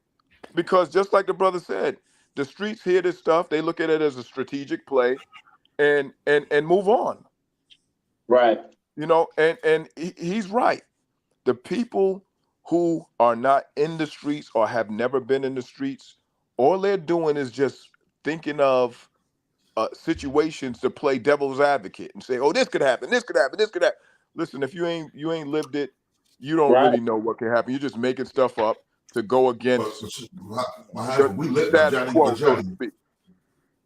because just like the brother said, the streets hear this stuff, they look at it as a strategic play. And move on. Right. You know, and he's right. The people who are not in the streets or have never been in the streets, all they're doing is just thinking of situations to play devil's advocate and say, oh, this could happen, this could happen, this could happen. Listen, if you ain't lived it, you don't really know what can happen. You're just making stuff up to go against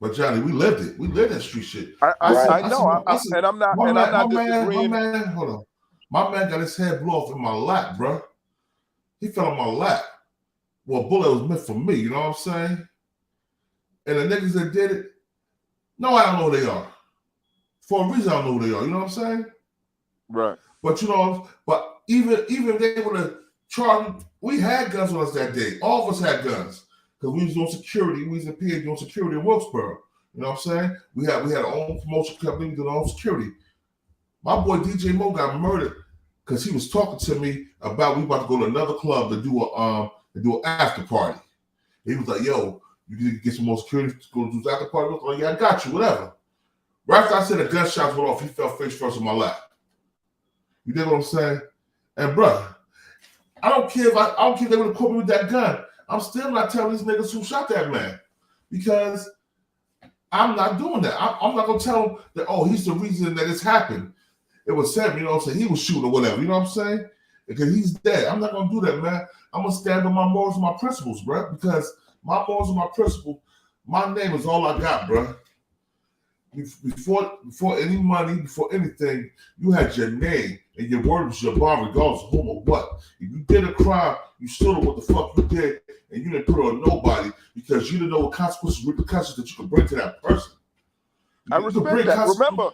But Johnny, we lived it. We lived that street shit. I know, and I'm not disagreeing. Hold on. My man got his head blew off in my lap, bro. He fell on my lap. Well, a bullet was meant for me, you know what I'm saying? And the niggas that did it, no, I don't know who they are. For a reason, I don't know who they are, you know what I'm saying? Right. But you know, but even if they would have charged, we had guns with us that day. All of us had guns. Because we was doing security, we was in PA doing security in Wilkesboro. You know what I'm saying? We had our own promotion company, we did our own security. My boy DJ Mo got murdered because he was talking to me about we about to go to another club to do an after party. He was like, yo, you can get some more security to go to this after party. I was like, yeah, I got you, whatever. Right after I said the gunshots went off, he fell face first on my lap. You dig what I'm saying? And bruh, I don't care if they would have caught me with that gun. I'm still not telling these niggas who shot that man, because I'm not doing that. I'm not gonna tell them that, oh, he's the reason that it's happened. It was him, you know what I'm saying? He was shooting or whatever, you know what I'm saying? Because he's dead. I'm not gonna do that, man. I'm gonna stand on my morals and my principles, bro, because my morals and my principles My name is all I got, bro. Before any money, before anything, you had your name and your word was your bar, regardless of whom or what. If you did a crime, you stood on what the fuck you did, and you didn't put it on nobody because you didn't know what consequences, repercussions that you could bring to that person. I respect that. Remember,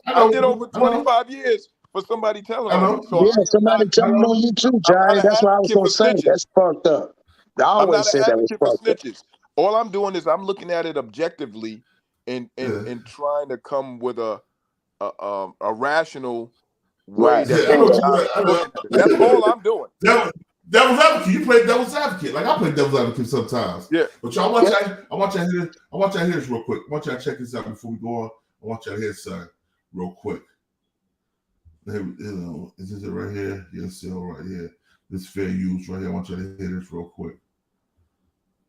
I did over 25 years for somebody telling on me. So yeah, somebody telling on you too, Johnny. That's what I was gonna say. That's fucked up. I always said that was fucked up. All I'm doing is I'm looking at it objectively and trying to come with a rational way that that's all I'm doing. Devil's advocate. You play devil's advocate. Like I play devil's advocate sometimes. Yeah. But y'all I want y'all to hear this real quick. I want y'all to check this out before we go on. I want y'all to hear something real quick. Is this it right here? Yes, still right here. This fair use right here. I want y'all to hear this real quick.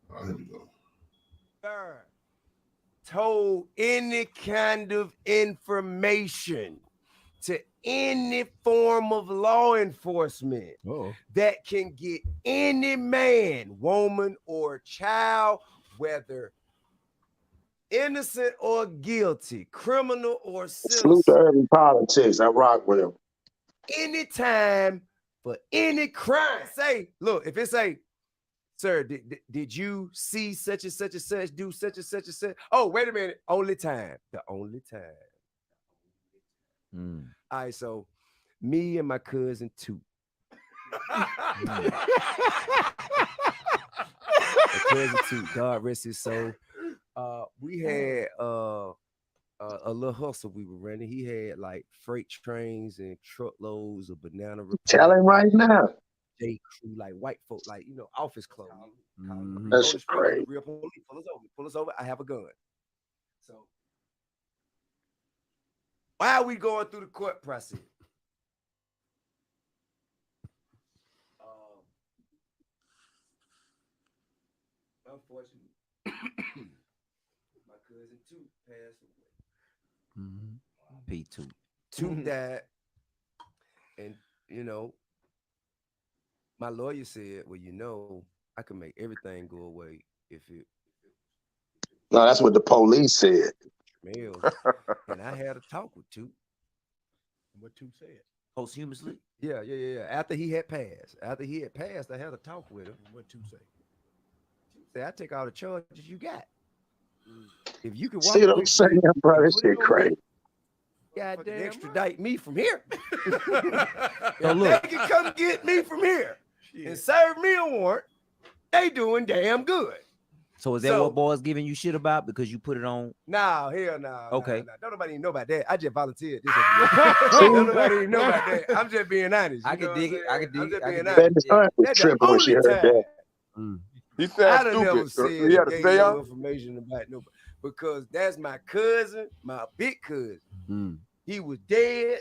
All right, here we go. Told any kind of information to any form of law enforcement that can get any man, woman, or child, whether innocent or guilty, criminal or citizen. Salute to urban politics. I rock with him. Anytime for any crime. Say, look, if it say, sir, did you see such and such and such, do such and such and such? Oh, wait a minute. Only time. The only time. All right, so me and my cousin too. My cousin too, God rest his soul. We had a little hustle we were running. He had like freight trains and truckloads of banana. Tell him right now. J crew, like white folk, like office clothes. That's great. Real police, pull us over. I have a gun. So why are we going through the court process? Unfortunately, my cousin too passed away. P2. Two died, and my lawyer said, "Well, I can make everything go away if it." No, that's what the police said. And I had a talk with Two. What Two said? Posthumously? Yeah. After he had passed, I had a talk with him. What Two say? Say, I take all the charges you got. If you can walk, see what I'm saying, bro? This shit crazy. Goddamn, extradite me from here. So look, they can come get me from here and serve me a warrant. They doing damn good. So is that what boys giving you shit about because you put it on? No, hell no. Okay. No. Don't nobody even know about that. I just volunteered. Don't nobody even know about that. I'm just being honest. I can dig it. I'm just being honest. That's the only time. He said I done never stupid. He had to say no information about nobody because that's my cousin, my big cousin. He was dead,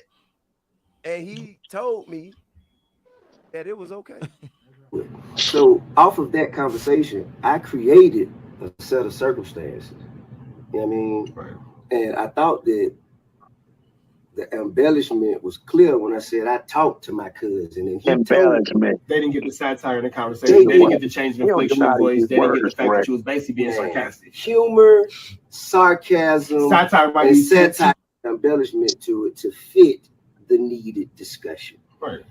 and he told me that it was okay. So off of that conversation, I created a set of circumstances. You know what I mean? Right. And I thought that the embellishment was clear when I said I talked to my cousin. And he embellishment. They didn't get the satire in the conversation. They didn't get the change in inflection of voice. They didn't get the fact that you was basically being sarcastic. Humor, sarcasm, satire, and satire, embellishment to it to fit the needed discussion. Right.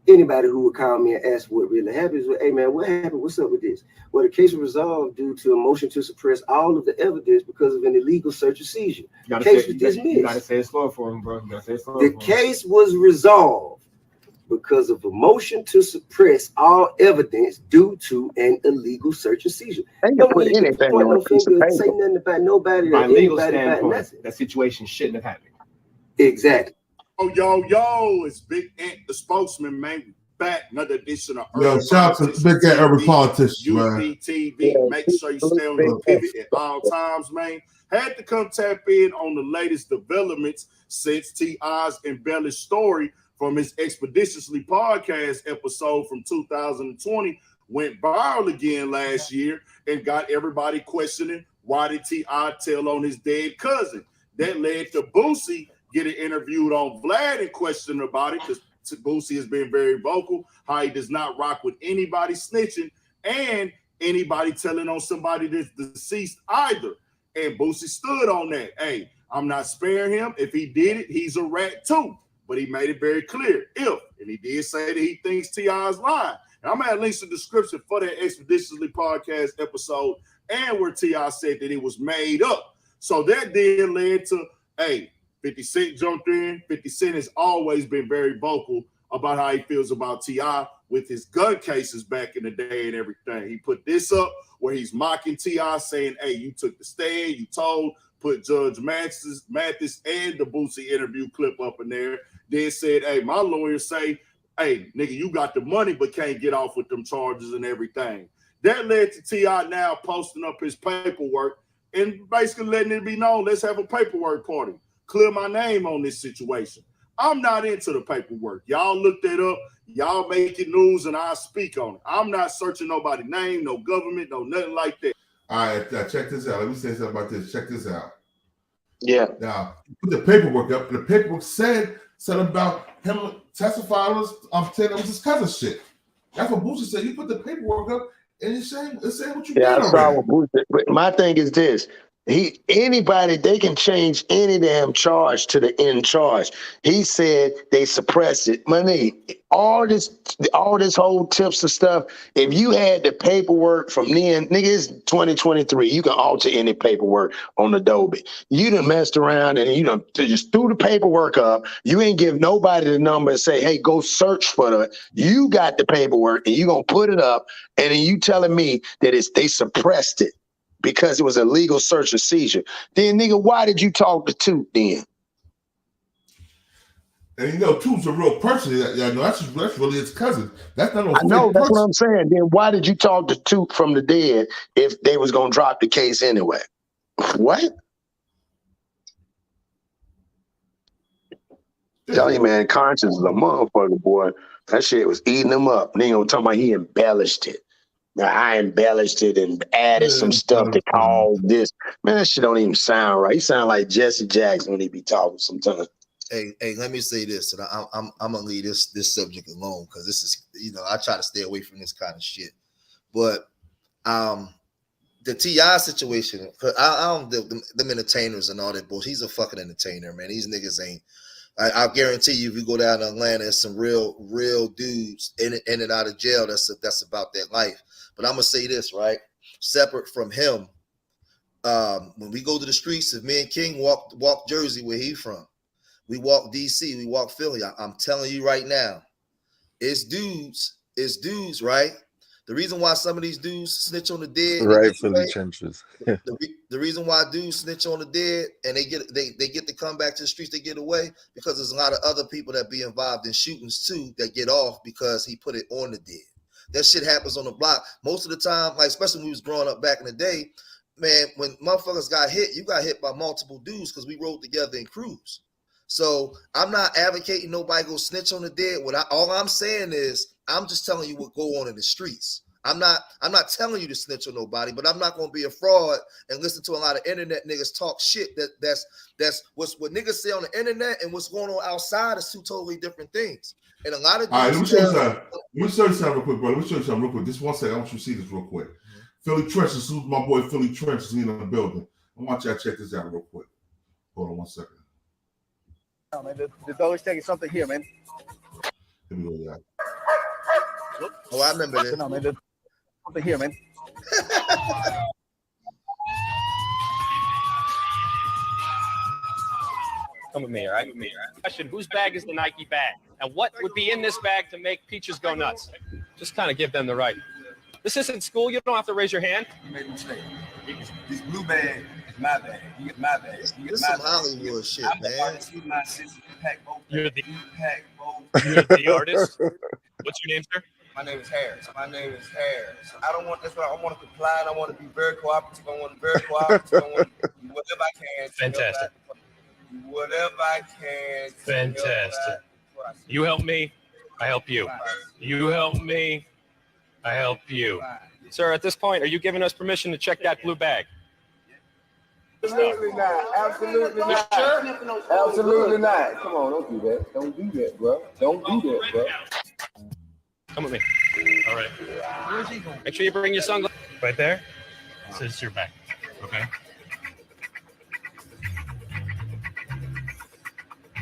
Anybody who would call me and ask what really happened is, hey man, what happened? What's up with this? Well, the case was resolved due to a motion to suppress all of the evidence because of an illegal search or seizure. The case was dismissed. You gotta say it slow for him, bro. You gotta say it slow. The case was resolved because of a motion to suppress all evidence due to an illegal search or seizure. They can put anything on a piece of paper. Say nothing about nobody By or legal anybody about standpoint, nothing. that situation shouldn't have happened. Exactly. Oh, yo, it's Big Ant, the spokesman, man. Back, another edition of Yo, shout out to Big Ant, Urban Politics, man. Btbtv. Make sure you stay on your pivot at all times, man. Had to come tap in on the latest developments since T.I.'s embellished story from his Expeditiously podcast episode from 2020 went viral again last year and got everybody questioning why did T.I. tell on his dead cousin. That led to Boosie getting interviewed on Vlad and questioning about it because Boosie has been very vocal, how he does not rock with anybody snitching. And anybody telling on somebody that's deceased either. And Boosie stood on that. Hey, I'm not sparing him. If he did it, he's a rat too. But he made it very clear. And he did say that he thinks T.I. is lying. And I'm going to add links in the description for that Expeditiously podcast episode and where T.I. said that it was made up. So that then led to, 50 Cent jumped in. 50 Cent has always been very vocal about how he feels about T.I. with his gun cases back in the day and everything. He put this up where he's mocking T.I., saying, hey, you took the stand, you told, put Judge Mathis and the Boosie interview clip up in there. Then said, hey, my lawyers say, hey, nigga, you got the money but can't get off with them charges and everything. That led to T.I. now posting up his paperwork and basically letting it be known, let's have a paperwork party. Clear my name on this situation. I'm not into the paperwork. Y'all look that up. Y'all make it news and I'll speak on it. I'm not searching nobody's name, no government, no nothing like that. All right, check this out. Let me say something about this. Check this out. Yeah. Now, put the paperwork up. The paperwork said about him testifying saying it was his cousin shit. That's what Boosie said. You put the paperwork up and it's saying what you did I saw already. what Boosie. But my thing is this. Anybody, they can change any damn charge to the in charge. He said they suppressed it. Money, all this whole tips and stuff. If you had the paperwork from then, nigga, it's 2023. You can alter any paperwork on Adobe. You done messed around and you done just threw the paperwork up. You ain't give nobody the number and say, hey, go search for it. You got the paperwork and you gonna put it up, and then you telling me that they suppressed it because it was a legal search and seizure. Then, nigga, why did you talk to Toot then? And you know, Toot's a real person. That's really his cousin. That's not no I know, that's person. what I'm saying. Then why did you talk to Toot from the dead if they was gonna drop the case anyway? What? Tell you, man, conscience is a motherfucker, boy. That shit was eating him up. Nigga, talking about he embellished it. Now, I embellished it and added some stuff to call this. Man, that shit don't even sound right. He sound like Jesse Jackson when he be talking sometimes. Hey, let me say this, and I'm gonna leave this subject alone because this is, I try to stay away from this kind of shit. But the T.I. situation, I don't them entertainers and all that bullshit. He's a fucking entertainer, man. These niggas ain't. I guarantee you, if you go down to Atlanta, there's some real dudes in and out of jail. That's about that life. But I'm gonna say this, right? Separate from him, when we go to the streets, if me and King walk Jersey, where he from, we walk DC, we walk Philly. I'm telling you right now, it's dudes, right? The reason why some of these dudes snitch on the dead, Rightfully trenches. the reason why dudes snitch on the dead and they get to come back to the streets, they get away because there's a lot of other people that be involved in shootings too that get off because he put it on the dead. That shit happens on the block most of the time, like especially when we was growing up back in the day, man. When motherfuckers got hit, you got hit by multiple dudes because we rode together in crews. So I'm not advocating nobody go snitch on the dead. All I'm saying is I'm just telling you what go on in the streets. I'm not telling you to snitch on nobody, but I'm not gonna be a fraud and listen to a lot of internet niggas talk shit. That's what niggas say on the internet and what's going on outside is two totally different things. And a lot of all right, let me show you something real quick, bro. Let me show you something real quick. Just 1 second. I want you to see this real quick. Philly Trench, this is my boy Philly Trench is in the building. I want y'all to check this out real quick. Hold on 1 second. Oh, man, the dog's taking something here, man. Here we go, y'all. Oh, I remember this. No, man, there's something here, man. Come with me, all right? Question, whose bag is the Nike bag? And what would be in this bag to make Peaches go nuts? Just kind of give them the right. This isn't school. You don't have to raise your hand. You made a mistake. This blue bag is my bag. You get my bag. You get This my some bag. Hollywood shit, I'm man. the artist. You my sister. You pack both. You're You pack both. the artist. What's your name, sir? My name is Harris. I don't want this. I want to comply. And I want to be very cooperative. I want to be very cooperative. I want to do whatever I can. Fantastic. Whatever I can. Fantastic. You help me, I help you. You help me, I help you. Sir, at this point, are you giving us permission to check that blue bag? Absolutely not. Absolutely not. Sure? Absolutely not. Come on, don't do that. Don't do that, bro. Don't do that, bro. Come with me. All right. Make sure you bring your sunglasses. right there. So it's your bag. Okay.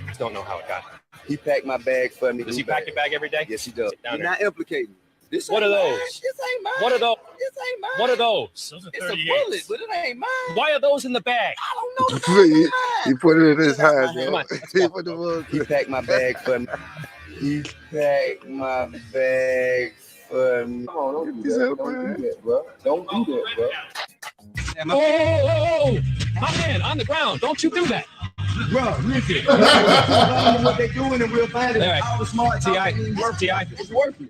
Just don't know how it got. He packed my bag for me. Does he pack your bag every day? Yes, he does. Down You're there. not implicating. This What are ain't mine. those? This ain't mine. What are those? This ain't mine. What are those? Those are It's a 38s. bullet, but it ain't mine. Why are those in the bag? I don't know. He put it in his hand, Come yo. on, let's He go. put the words He packed my bag for me. He packed my bag for me. Come on, don't do that. Don't do that, bro. Don't do that, bro. Oh, my man, on the ground. Don't you do that. Bro, listen. What they doing in real bad is all the smart T.I. It's working.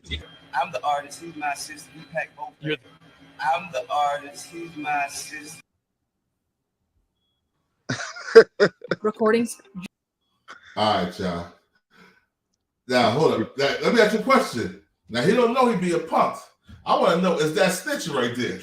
I'm the artist. He's my sister. He packed both. I'm the artist. He's my sister. Recordings. All right, y'all. Now, hold up. Now, let me ask you a question. Now, he don't know he be a punk. I want to know, is that snitching right there?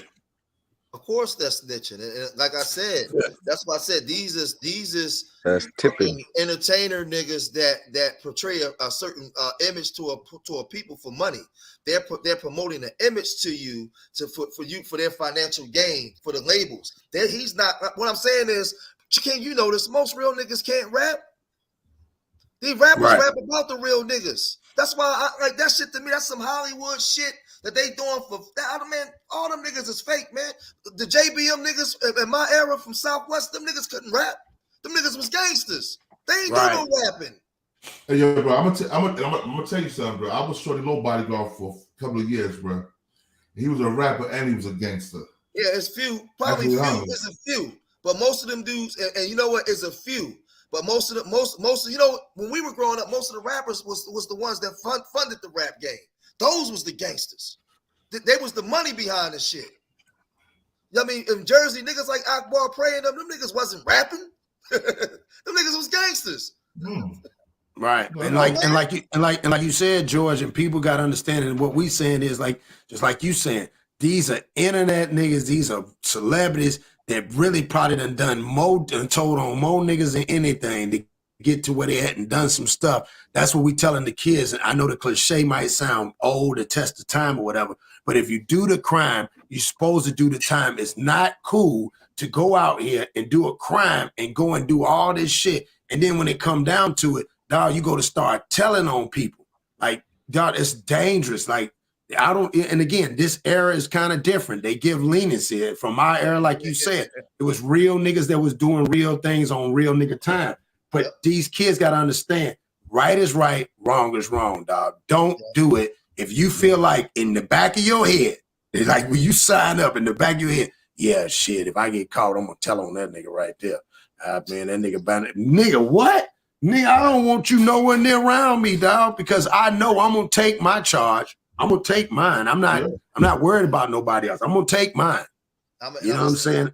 Of course, that's snitching. And like I said, that's why I said these is That's tipping. entertainer niggas that portray a certain image to a people for money. They're promoting an image to you for their financial gain for the labels. He's not. What I'm saying is, can you notice most real niggas can't rap? These rappers rap about the real niggas. That's why I like that shit. To me, that's some Hollywood shit that they doing for that. Man, all them niggas is fake, man. The JBM niggas in my era from Southwest, them niggas couldn't rap. Them niggas was gangsters. They ain't do no rapping. Hey, yo, bro, I'm gonna tell you something, bro. I was Shorty Low bodyguard for a couple of years, bro. He was a rapper and he was a gangster. Yeah, it's few. Probably few. It's a few. But most of them dudes, and you know what? It's a few. But most of you know, when we were growing up, most of the rappers was the ones that funded the rap game. Those was the gangsters. They was the money behind the shit. You know what I mean? In Jersey, niggas like Akbar Prey and them niggas wasn't rapping. Them niggas was gangsters. Right. And like you said, George, and people got to understand, and what we saying is like, just like you saying, these are internet niggas, these are celebrities that really probably done more and told on more niggas than anything to get to where they had and done some stuff. That's what we telling the kids. And I know the cliche might sound old to test the time or whatever, but if you do the crime, you're supposed to do the time. It's not cool to go out here and do a crime and go and do all this shit. And then when it come down to it, dog, you go to start telling on people. Like, dog, it's dangerous. Like, I don't, and again, this era is kind of different. They give leniency. From my era, like you said, it was real niggas that was doing real things on real nigga time. But these kids got to understand, right is right, wrong is wrong, dog. Don't do it. If you feel like in the back of your head, it's like when you sign up in the back of your head, yeah, shit, if I get caught, I'm going to tell on that nigga right there. Man, that nigga, nigga, what? Nigga, I don't want you nowhere near around me, dog, because I know I'm going to take my charge. I'm gonna take mine. I'm not worried about nobody else. I'm gonna take mine. You know what I'm saying?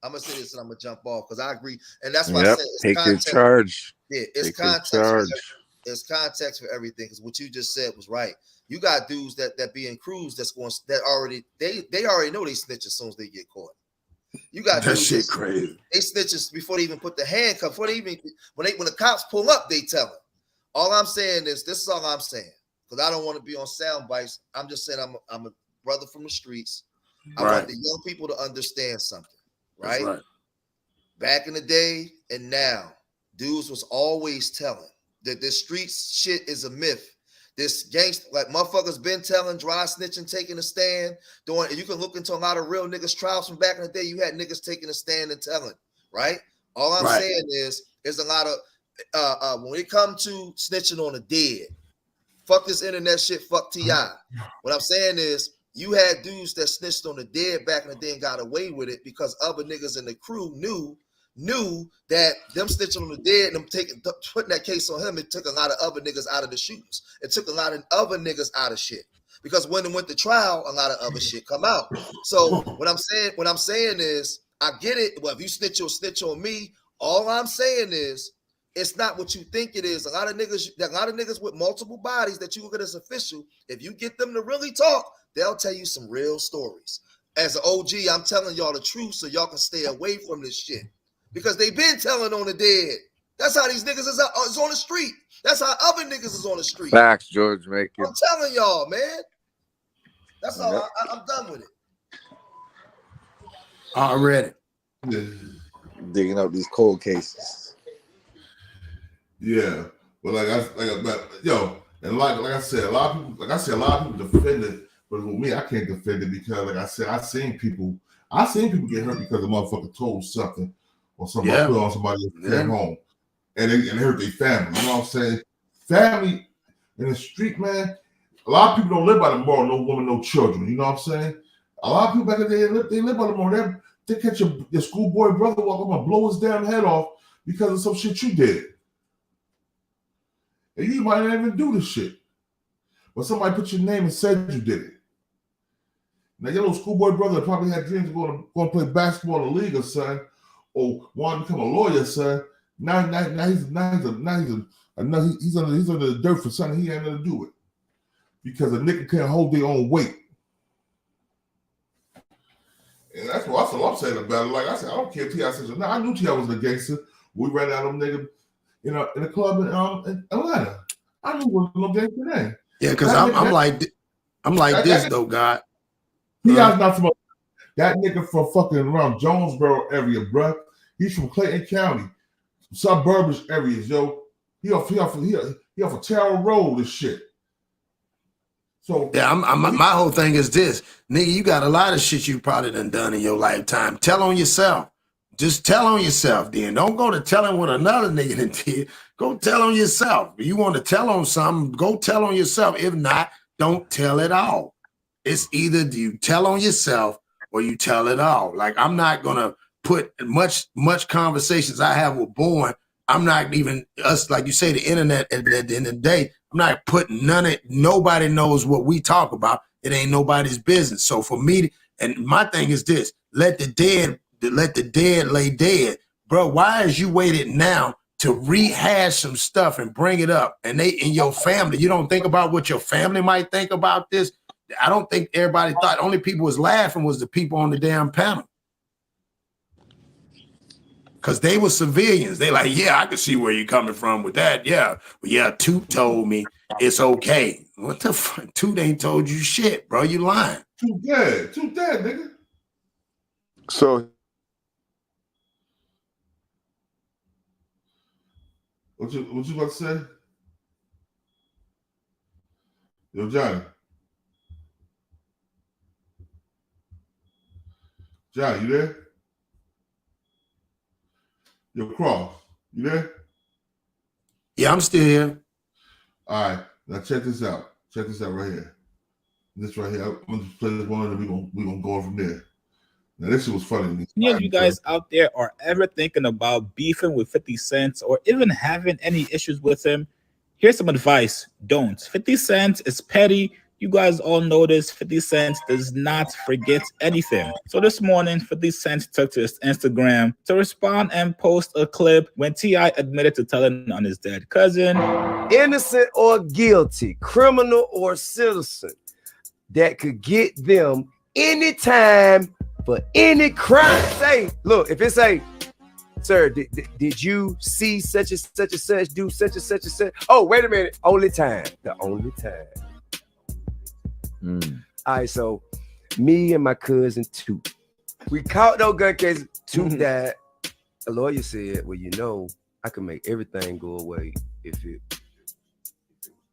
I'm gonna say this and I'm gonna jump off because I agree, and that's why I said it's take context. your charge. Yeah, it's take context. It's context for everything. Because what you just said was right. You got dudes that be in crews that already they already know they snitch as soon as they get caught. You got that shit crazy. They snitches before they even put the handcuff. Before they even when the cops pull up, they tell them. All I'm saying is this is all I'm saying. Because I don't want to be on sound bites. I'm just saying I'm a brother from the streets. I want the young people to understand something, right? Back in the day and now, dudes was always telling that this street shit is a myth. This gangster, like motherfuckers been telling, dry snitching, taking a stand, doing. You can look into a lot of real niggas trials from back in the day. You had niggas taking a stand and telling, right? All I'm saying is there's a lot of when it comes to snitching on the dead. Fuck this internet shit, fuck T.I. What I'm saying is you had dudes that snitched on the dead back in the day and got away with it because other niggas in the crew knew that them snitching on the dead and them putting that case on him, it took a lot of other niggas out of the shootings. It took a lot of other niggas out of shit. Because when it went to trial, a lot of other shit come out. So what I'm saying is, I get it. Well, if you snitch, you'll snitch on me. All I'm saying is, it's not what you think it is. A lot of niggas with multiple bodies that you look at as official, if you get them to really talk, they'll tell you some real stories. As an OG, I'm telling y'all the truth so y'all can stay away from this shit. Because they've been telling on the dead. That's how these niggas is on the street. That's how other niggas is on the street. Facts, George, make it. I'm telling y'all, man. That's all. I'm done with it. Already. Digging up these cold cases. Yeah, but and like I said, a lot of people defend it, but with me, I can't defend it because, like I said, I seen people get hurt because the motherfucker told something or somebody put on somebody at home, and they hurt their family. You know what I'm saying? Family in the street, man. A lot of people don't live by the moral, no woman, no children. You know what I'm saying? A lot of people back in the day, they live by the moral. They catch your schoolboy brother walk up and blow his damn head off because of some shit you did. And you might not even do this shit. But somebody put your name and said you did it. Now your little schoolboy brother probably had dreams of going to play basketball in the league or something, or want to become a lawyer, son. Now he's under the dirt for something he ain't gonna do it. Because a nigga can't hold their own weight. And that's all I'm saying about it. Like I said, I don't care if T.I. says no. I knew T.I. was a gangster. We ran out of them nigga, in a club in Atlanta. I knew it was no gangster then. Yeah, because I'm like this though, God. T.I.'s not from that nigga from fucking around Jonesboro area, bruh. He's from Clayton County, suburban areas, yo. He off a Terrell Road and shit. So yeah, my whole thing is this, nigga. You got a lot of shit you probably done in your lifetime. Tell on yourself. Just tell on yourself. Then don't go to telling what another nigga done did. Go tell on yourself. If you want to tell on something, go tell on yourself. If not, don't tell it all. It's either you tell on yourself or you tell it all. Like I'm not gonna put much conversations I have with Born. I'm not even us, like you say, the internet at the end of the day. I'm not putting nobody knows what we talk about. It ain't nobody's business. So for me, and my thing is this, let the dead lay dead. Bro, why is you waited now to rehash some stuff and bring it up? And they in your family, you don't think about what your family might think about this? I don't think everybody thought only people was laughing was the people on the damn panel. Because they were civilians. They like, yeah, I can see where you're coming from with that. Yeah. But yeah, Toot told me it's okay. What the fuck? Toot ain't told you shit, bro. You lying. Toot dead, nigga. So what you about to say? Yo, Johnny. Johnny, you there? Yo, Cross, you there? Yeah, I'm still here. All right, now check this out. Check this out right here. This right here. I'm gonna just play this one, and we gonna go on from there. Now this shit was funny to me. Any of you guys out there are ever thinking about beefing with 50 Cent or even having any issues with him? Here's some advice: don't. 50 Cent is petty. You guys all know this. 50 Cent does not forget anything. So this morning, 50 Cent took to his Instagram to respond and post a clip when T.I. admitted to telling on his dead cousin. Innocent or guilty, criminal or citizen, that could get them anytime for any crime. Say, look, if it say, sir, did you see such and such and such, do such and such and such? Oh, wait a minute. Only time. The only time. All right, so me and my cousin Toot, we caught no gun cases. Toot died. A lawyer said, well, you know, I can make everything go away if it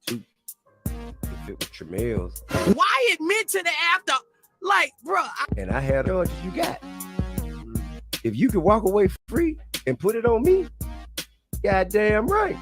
was Tramel's. Why admit to the after? Like, bro. And I had charges you got. If you could walk away free and put it on me, goddamn right.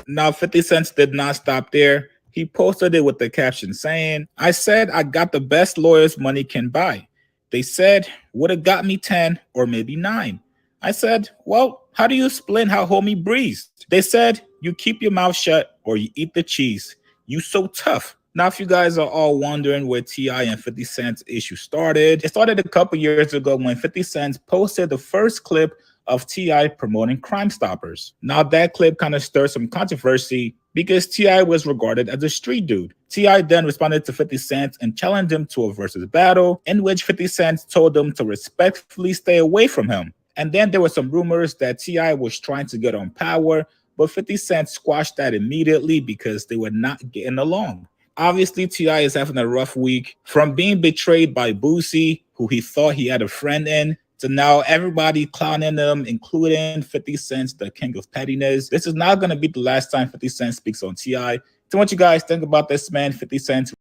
Now, 50 Cent did not stop there. He posted it with the caption saying, I said I got the best lawyers money can buy. They said, would have got me 10 or maybe 9. I said, well, how do you explain how homie breathed? They said, you keep your mouth shut or you eat the cheese. You so tough. Now, if you guys are all wondering where T.I. and 50 Cent's issue started, it started a couple years ago when 50 Cent posted the first clip of T.I. promoting Crime Stoppers. Now, that clip kind of stirred some controversy because T.I. was regarded as a street dude. T.I. then responded to 50 Cent and challenged him to a versus battle, in which 50 Cent told him to respectfully stay away from him. And then there were some rumors that T.I. was trying to get on Power, but 50 Cent squashed that immediately because they were not getting along. Obviously, T.I. is having a rough week. From being betrayed by Boosie, who he thought he had a friend in, to now everybody clowning him, including 50 Cent, the king of pettiness. This is not going to be the last time 50 Cent speaks on T.I. So what you guys think about this man, 50 Cent?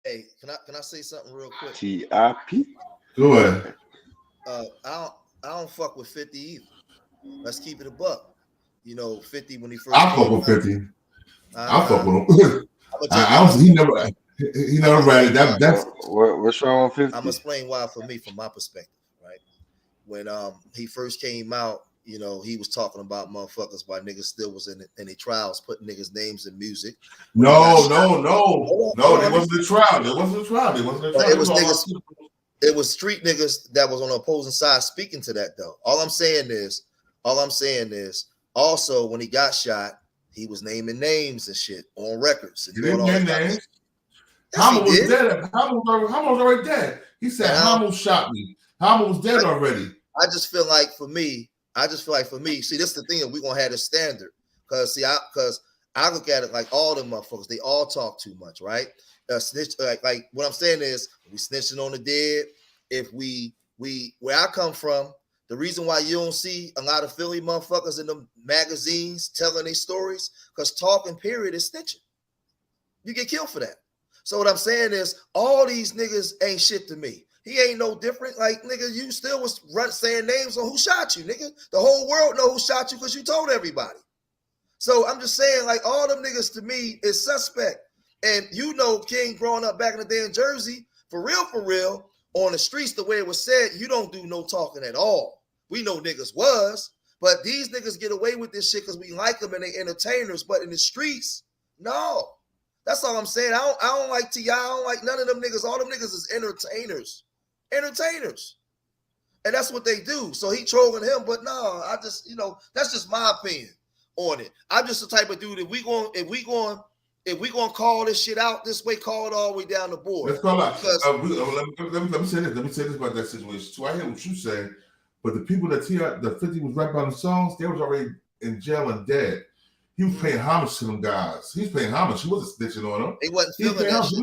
Hey, can I say something real quick? T.I.P. Go ahead. I don't fuck with 50 either. Let's keep it a buck. You know, 50 when he first. I fuck with 50. I fuck with him. I don't. He never read it. That's what's wrong with 50? I'm gonna explain why from my perspective, right? When he first came out, you know, he was talking about motherfuckers while niggas still was in their trials, putting niggas' names in music. No. There wasn't a trial. There wasn't a trial. It was niggas. It was street niggas that was on the opposing side speaking to that though. All I'm saying is, also when he got shot, he was naming names and shit on records. And he didn't name names. Hama was dead. Hama was already dead. He said Hama shot me. Hama was dead already. I just feel like for me, see, this is the thing that we're gonna have a standard. Cause I look at it like all the motherfuckers, they all talk too much, right? Snitch, like what I'm saying is we snitching on the dead. If we where I come from, the reason why you don't see a lot of Philly motherfuckers in the magazines telling their stories, because talking period is snitching. You get killed for that. So what I'm saying is all these niggas ain't shit to me. He ain't no different. Like, nigga, you still was saying names on who shot you, nigga. The whole world know who shot you because you told everybody. So I'm just saying, like, all them niggas to me is suspect. And you know, King, growing up back in the day in Jersey, for real, on the streets, the way it was said, you don't do no talking at all. We know niggas was, but these niggas get away with this shit because we like them and they entertainers. But in the streets, no. That's all I'm saying. I don't like T.I. I don't like none of them niggas. All them niggas is entertainers. And that's what they do. So he trolling him, but no, I just, you know, that's just my opinion on it. I'm just the type of dude if we going to call this shit out this way, call it all the way down the board. Let's call out. Let me say this. Let me say this about that situation too. I hear what you saying, but the people that the 50 was rapping on the songs, they was already in jail and dead. He was paying homage to them guys. He was paying homage. He wasn't snitching on them. They wasn't feeling that shit.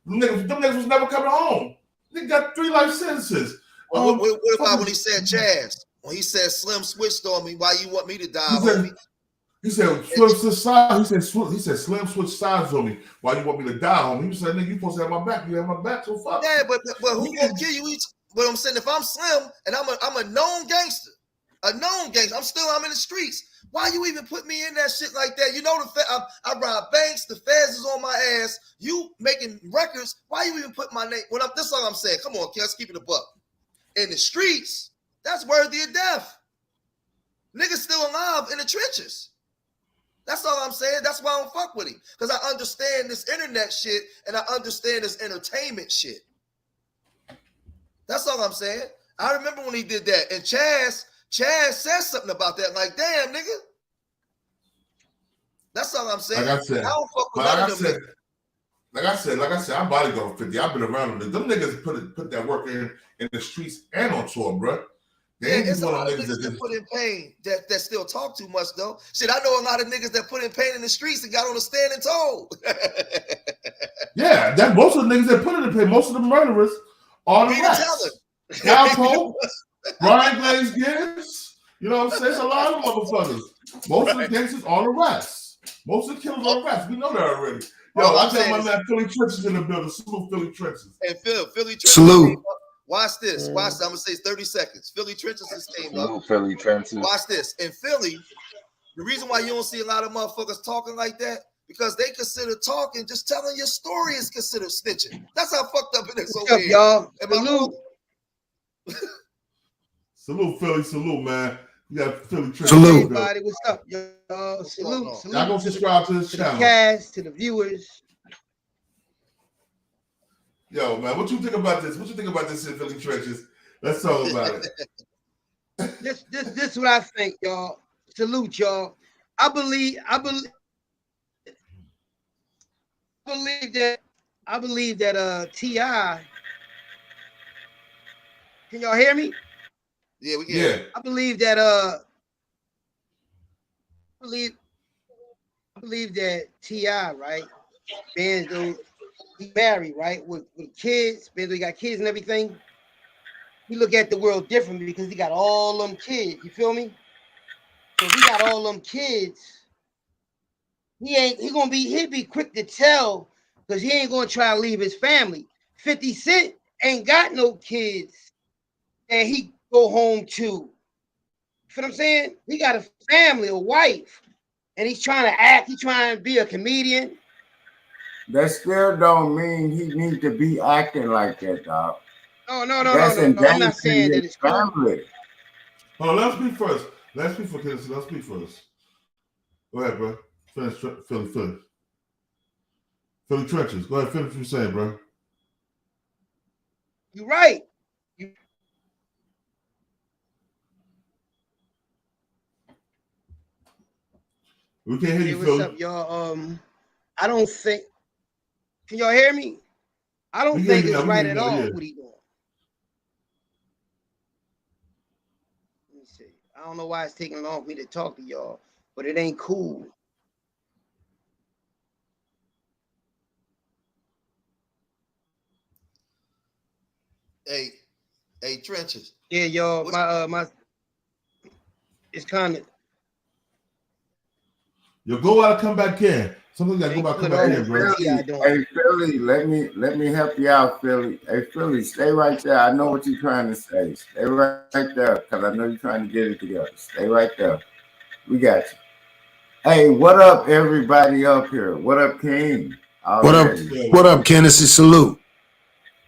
Them niggas was never coming home. They got 3 life sentences. Well, what about when he said Chaz? When he said Slim switched on me, why you want me to die, homie? He said Slim switched sides. He said Slim switched sides on me. Why you want me to die, homie? He said, nigga, you supposed to have my back. You have my back, so fuck. Yeah, but who gonna kill you? But I'm saying, if I'm Slim and I'm a known gangster, I'm in the streets. Why you even put me in that shit like that? You know, I rob banks. The feds is on my ass. You making records. Why you even put my name? This is all I'm saying. Come on, let's keep it a buck. In the streets, that's worthy of death. Niggas still alive in the trenches. That's all I'm saying. That's why I don't fuck with him. Because I understand this internet shit and I understand this entertainment shit. That's all I'm saying. I remember when he did that. And Chaz said something about that. Like, damn, nigga. That's all I'm saying. Like I said, I don't fuck with none of them niggas. Like I said, I'm bodyguard 50. I've been around them. Them niggas put that work in the streets and on tour, bro. It's a lot of niggas that put in pain that still talk too much, though. Shit, I know a lot of niggas that put in pain in the streets and got on the stand and told. Yeah, that most of the niggas that put in pain, most of the murderers are the rest. Cal Pope, Brian Glaze Gibbs, you know what I'm saying? It's a lot of motherfuckers. Most of the gangsters are the rest. Most of the killers are the rest. We know that already. Yo, I got my man Philly Trenches in the building. Salute Philly Trenches. Hey, Philly Trenches. Salute. Watch this. I'm gonna say 30 seconds. Philly Trenches just came up. Philly Trenches. Watch this. In Philly, the reason why you don't see a lot of motherfuckers talking like that, because they consider talking, just telling your story is considered snitching. That's how fucked up it is over here. Y'all? Salute. Salute, Philly. Salute, man. You got Philly Trenches. Salute. Everybody, what's up, y'all? Salute. Y'all go subscribe to this channel. The cast, to the viewers. Yo, man, what you think about this? What you think about this in Philly Trenches? Let's talk about it. This is what I think, y'all. Salute, y'all. I believe that T.I. Can y'all hear me? Yeah, we can. Yeah. I believe that believe that T.I., right? Benzo, he married, right? With kids. Benzo, he got kids and everything. He look at the world differently because he got all them kids. You feel me? So if he got all them kids, he'll be quick to tell because he ain't gonna try to leave his family. 50 Cent ain't got no kids and he go home to. You feel what I'm saying? He got a family, a wife, and he's trying to act, he's trying to be a comedian. That still don't mean he need to be acting like that, dog. No. I'm not saying that it's family. Oh, let's speak first. Let's speak for kids. Let's speak first. Go ahead, bro. Finish Philly trenches. Go ahead, finish what you're saying, bro. You're right. We can't hear you, what's Philly. up, y'all? I don't think. Can y'all hear me? I don't think it's right at all what he doing. Let me see. I don't know why it's taking long for me to talk to y'all, but it ain't cool. Hey, trenches. Yeah, y'all. My. It's kind of. You go out and come back in. Sometimes I go back, come back in, bro. Hey, Philly, let me help you out, Philly. Hey, Philly, stay right there. I know what you're trying to say. Stay right there, because I know you're trying to get it together. Stay right there. We got you. Hey, what up, everybody up here? What up, King? Already. What up, Kennedy? Salute.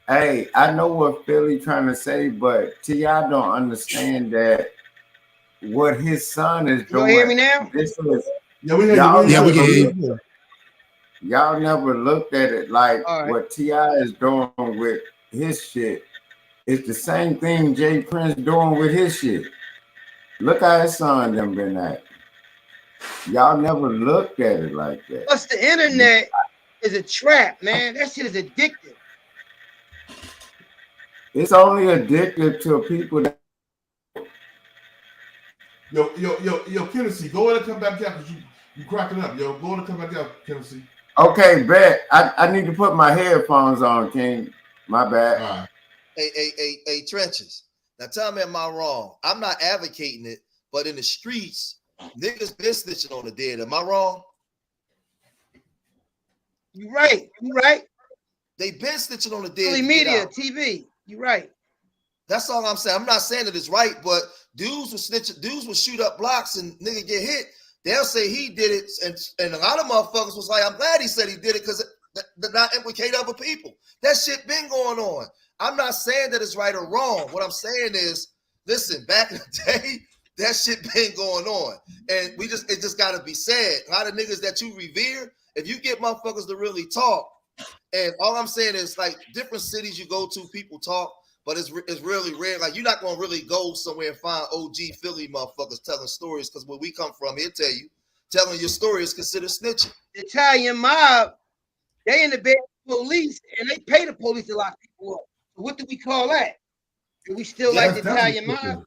Hey, I know what Philly trying to say, but T.I. don't understand that what his son is doing. You hear me now? This is we can hear you. Y'all never looked at it like what T.I. is doing with his shit. It's the same thing Jay Prince doing with his shit. Look how his son them been acting. Y'all never looked at it like that. Plus, the internet is a trap, man. That shit is addictive. It's only addictive to people that. Yo, Kennedy, go ahead and come back out because you cracking up, yo. Go ahead and come back out, Kennedy. Okay, bet. I need to put my headphones on, King. My bad. Hey, trenches. Now tell me, am I wrong? I'm not advocating it, but in the streets, niggas been snitching on the dead. Am I wrong? You right. They been snitching on the dead. Philly media, TV. You right. That's all I'm saying. I'm not saying that it's right, but dudes will snitch. Dudes will shoot up blocks and nigga get hit. They'll say he did it, and a lot of motherfuckers was like, I'm glad he said he did it because that not implicate other people. That shit been going on. I'm not saying that it's right or wrong. What I'm saying is, listen, back in the day, that shit been going on. And it just gotta be said. A lot of niggas that you revere, if you get motherfuckers to really talk, and all I'm saying is like different cities you go to, people talk. But it's really rare. Like, you're not going to really go somewhere and find OG Philly motherfuckers telling stories because where we come from, he'll tell you, telling your story is considered snitching. The Italian mob, they in the bed with police, and they pay the police to lock people up. So what do we call that? Do we still like the Italian mob?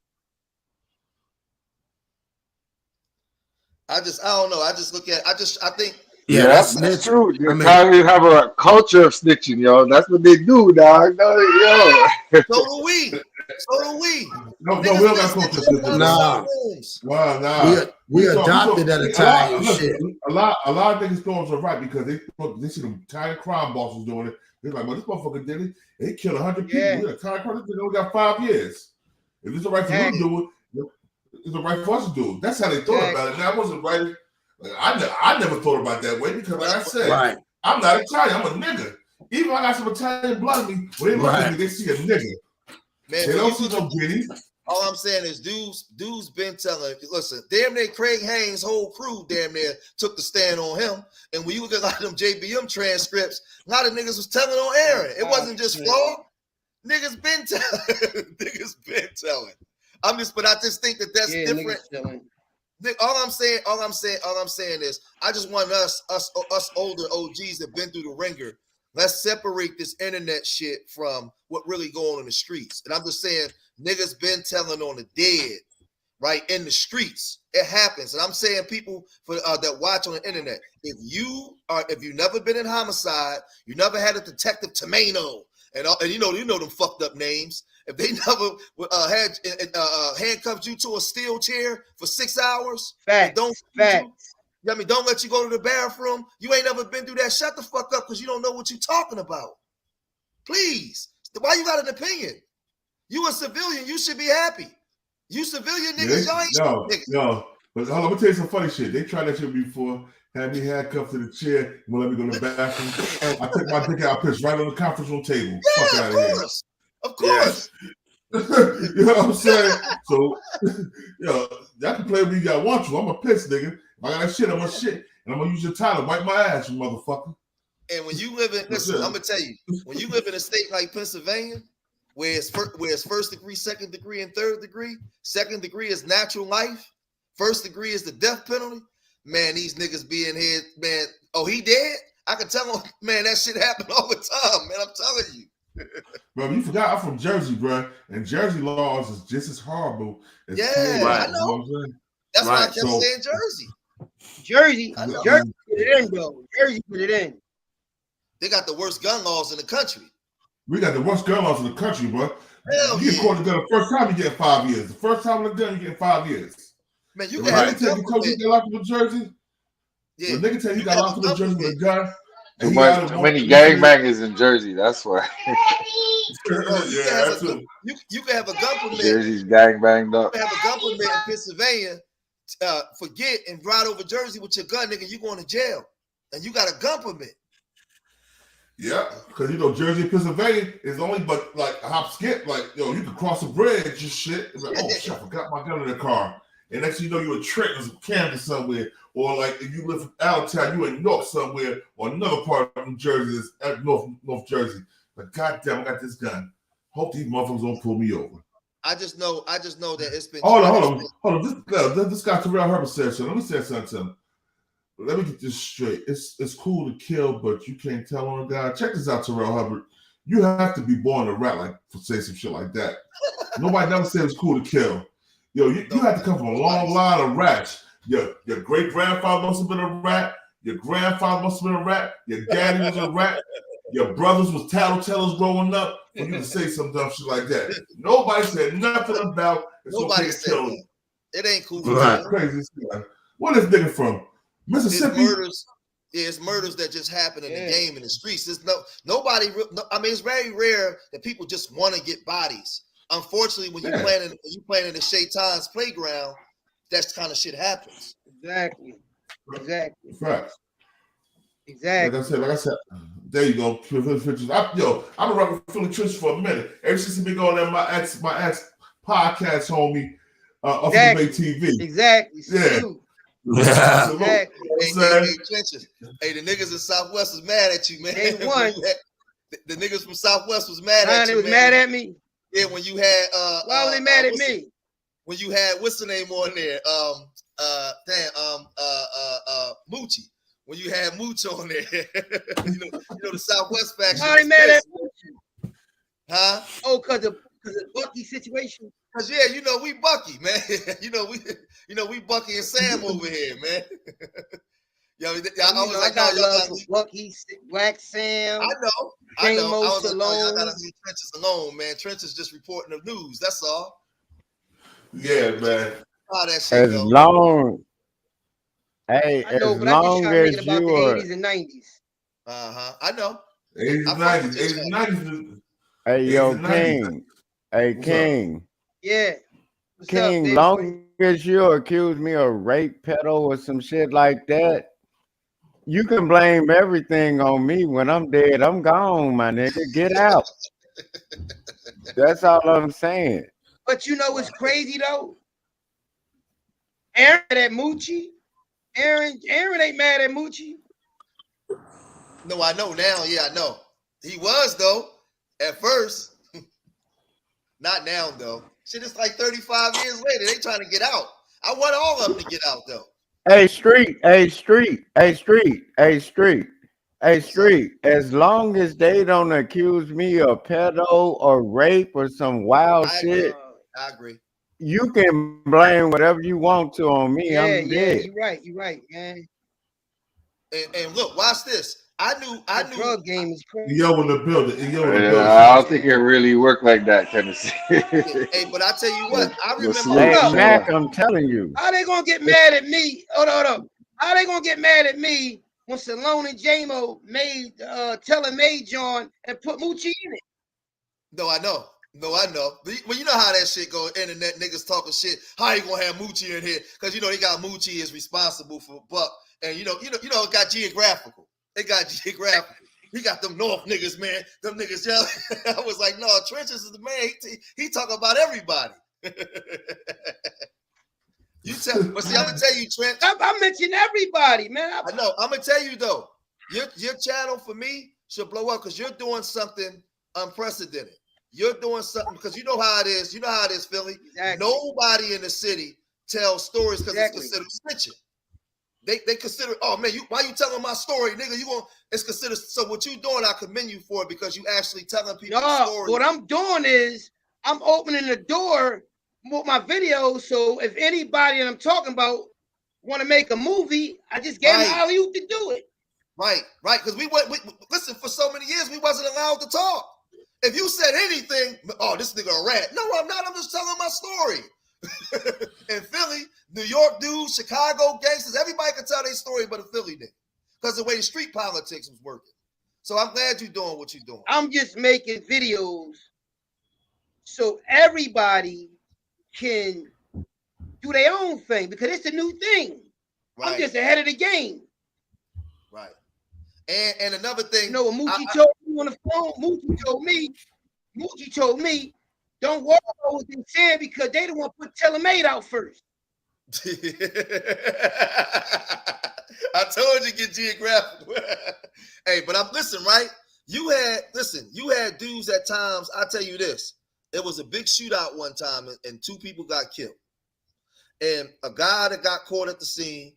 I don't know. I just look at, I think. Yeah, that's true. You have a culture of snitching, yo. That's what they do, dog. Yo. So do we. No, we don't got culture of snitching. Nah. We adopted that Italian shit. A lot of niggas stories are right because they see the Italian crime bosses doing it. They're like, well, this motherfucker did it. They killed 100 people. Yeah, Italian crime, they only got 5 years. If it's the right for you to do it, it's the right for us to do it. That's how they thought about it. Now, it wasn't right. I never thought about it that way because, like I said, I'm not Italian. I'm a nigga. Even if I got some Italian blood in me, when they look at me, they see a nigga. Man, they don't see no Guinea. All I'm saying is dudes been telling, listen, damn near Craig Haynes' whole crew damn near took the stand on him. And when you look at a lot of them JBM transcripts, a lot of niggas was telling on Aaron. It wasn't just fraud. Niggas been telling. But I just think that that's different. All I'm saying is, I just want us older OGs that been through the ringer. Let's separate this internet shit from what really going on in the streets. And I'm just saying, niggas been telling on the dead. right, in the streets. It happens. And I'm saying people for that watch on the internet, if you've never been in homicide, you never had a detective Tomato, and you know them fucked up names. If they never had handcuffed you to a steel chair for 6 hours, don't let you go to the bathroom. You ain't never been through that. Shut the fuck up, because you don't know what you're talking about. Please, why you got an opinion? You a civilian, you should be happy. You civilian niggas, y'all ain't shit, niggas. Yo, but hold on, let me tell you some funny shit. They tried that shit before, had me handcuffed to the chair, won't let me go to the bathroom. I took my dick out, pissed right on the conference room table. Yeah, fuck out of here. Of course. You know what I'm saying? So, y'all can play with me if y'all want to. I'm a piss, nigga. If I got that shit, I'm a shit. And I'm gonna use your towel to wipe my ass, you motherfucker. And when you live in, listen, I'm gonna tell you, when you live in a state like Pennsylvania, where it's first degree, second degree, and third degree. Second degree is natural life. First degree is the death penalty. Man, these niggas be in here, man. Oh, he dead? I can tell him, man, that shit happen all the time, man. I'm telling you. Bro, you forgot I'm from Jersey, bro, and Jersey laws is just as horrible as I know. That's why I kept saying Jersey. Jersey put it in, though. Jersey put it in. They got the worst gun laws in the country. We got the worst gun laws in the country, bro. Hell you get caught the gun the first time, you get 5 years. The first time with a gun, you get 5 years. Man, you can have a gun permit. You get locked up in Jersey. Yeah. The nigga tell you got locked up in Jersey with a gun. Too many gangbangers in Jersey. That's why. You can have a gun permit. Jersey's gangbanged up. You can have a gun permit in Pennsylvania. Forget and ride over Jersey with your gun, nigga. You going to jail, and you got a gun permit. Yeah, because you know Jersey, Pennsylvania is only but like a hop skip. Like you can cross a bridge and shit. It's like, oh shit, I forgot my gun in the car. And next thing you know, you're a Trenton or Camden somewhere, or like if you live in Allentown, you in North somewhere, or another part of New Jersey is North Jersey. But goddamn, I got this gun. Hope these motherfuckers don't pull me over. I just know that it's been. Hold on. This guy Terrell Herbert said something. Let me say something to him. Let me get this straight. It's cool to kill, but you can't tell on a guy. Check this out, Terrell Hubbard. You have to be born a rat to say some shit like that. Nobody never said it's cool to kill. Yo, you have to come from a long line of rats. Your great grandfather must have been a rat. Your grandfather must have been a rat. Your daddy was a rat. Your brothers was tattletellers growing up. For you to say some dumb shit like that. Nobody said nothing about it's okay to kill him. It ain't cool. Crazy. Where is this nigga from? Mississippi. It's murders that just happen in the game in the streets. There's nobody. I mean, it's very rare that people just want to get bodies. Unfortunately, when you playing in the Shaitan's playground, that kind of shit happens. Exactly. Right. Exactly. Like I said, there you go. I've been rocking Philly Trenches for a minute. Ever since I've been going on my ex podcast, homie, off Btbtv. Exactly. Yeah. Exactly. Hey, the niggas in Southwest was mad at you, man. They won. The niggas from Southwest was mad at you. They was mad at me. Yeah, when you had why were they mad at me? When you had what's the name on there? Moochie. When you had Mooch on there, you know the Southwest faction. Why are they mad at me? Huh? Oh, cause of Bucky situation. Cause we Bucky, man. we Bucky and Sam over here, man. I got love for Bucky, Black Sam. I know. I was like, y'all gotta leave Trenches alone, man. Trenches just reporting the news. That's all. Yeah, man. How that shit as go. long as about you the are 80s and 90s. I know. 80s, 90s. Hey, yo, King. Hey, King. Yeah. King, long as you accuse me of rape, pedo, or some shit like that, you can blame everything on me. When I'm dead, I'm gone, my nigga. Get out. That's all I'm saying. But you know what's crazy though? Aaron at Moochie. Aaron ain't mad at Moochie. No, I know now. Yeah, I know. He was though at first. Not now though. Shit, it's like 35 years later. They trying to get out. I want all of them to get out though. Hey, street. As long as they don't accuse me of pedo or rape or some wild shit, I agree. You can blame whatever you want to on me. Yeah, I'm yeah, dead. you're right, man. And look, watch this. I knew drug game is crazy. Yo in the building. Yo in the Yeah, building. I don't think it really worked like that, Tennessee. Hey, but I tell you what, I remember. salute, Hey, shout Mac, out. I'm telling you. How they gonna get mad at me? Hold on. How they gonna get mad at me when Salone and J-Mo made Telling May John and put Moochie in it? No, I know. Well, you know how that shit go. Internet niggas talking shit. How you gonna have Moochie in here? Because you know they got Moochie is responsible for Buck, and you know it got geographical. It got geographical. He got them North niggas, man. Them niggas yelling. I was like, no, Trenches is the man. He talk about everybody. You tell, but see, I'm gonna tell you, Trent. I mentioned everybody, man. I know. I'm gonna tell you though. Your channel for me should blow up because you're doing something unprecedented. You're doing something because you know how it is. You know how it is, Philly. Exactly. Nobody in the city tells stories because it's considered snitching. They consider, oh man, why you telling my story, nigga? It's considered. So what you doing, I commend you for it because you actually telling people stories. What I'm doing is I'm opening the door with my videos. So if anybody that I'm talking about want to make a movie, I just gave them alley-oop to do it. Right. Because we listen, for so many years we wasn't allowed to talk. If you said anything, oh, this nigga a rat. No, I'm not. I'm just telling my story. In Philly, New York dudes, Chicago gangsters, everybody can tell their story but a Philly nigga. Because the way the street politics was working. So I'm glad you're doing what you're doing. I'm just making videos so everybody can do their own thing because it's a new thing. Right. I'm just ahead of the game. Right. And another thing, you know what Moochie told me on the phone? Moochie told me, don't worry about what they said because they don't want to put Telemade out first. I told you get geographical. Hey, but listen, right? You had dudes at times. I tell you this, it was a big shootout one time, and 2 people got killed. And a guy that got caught at the scene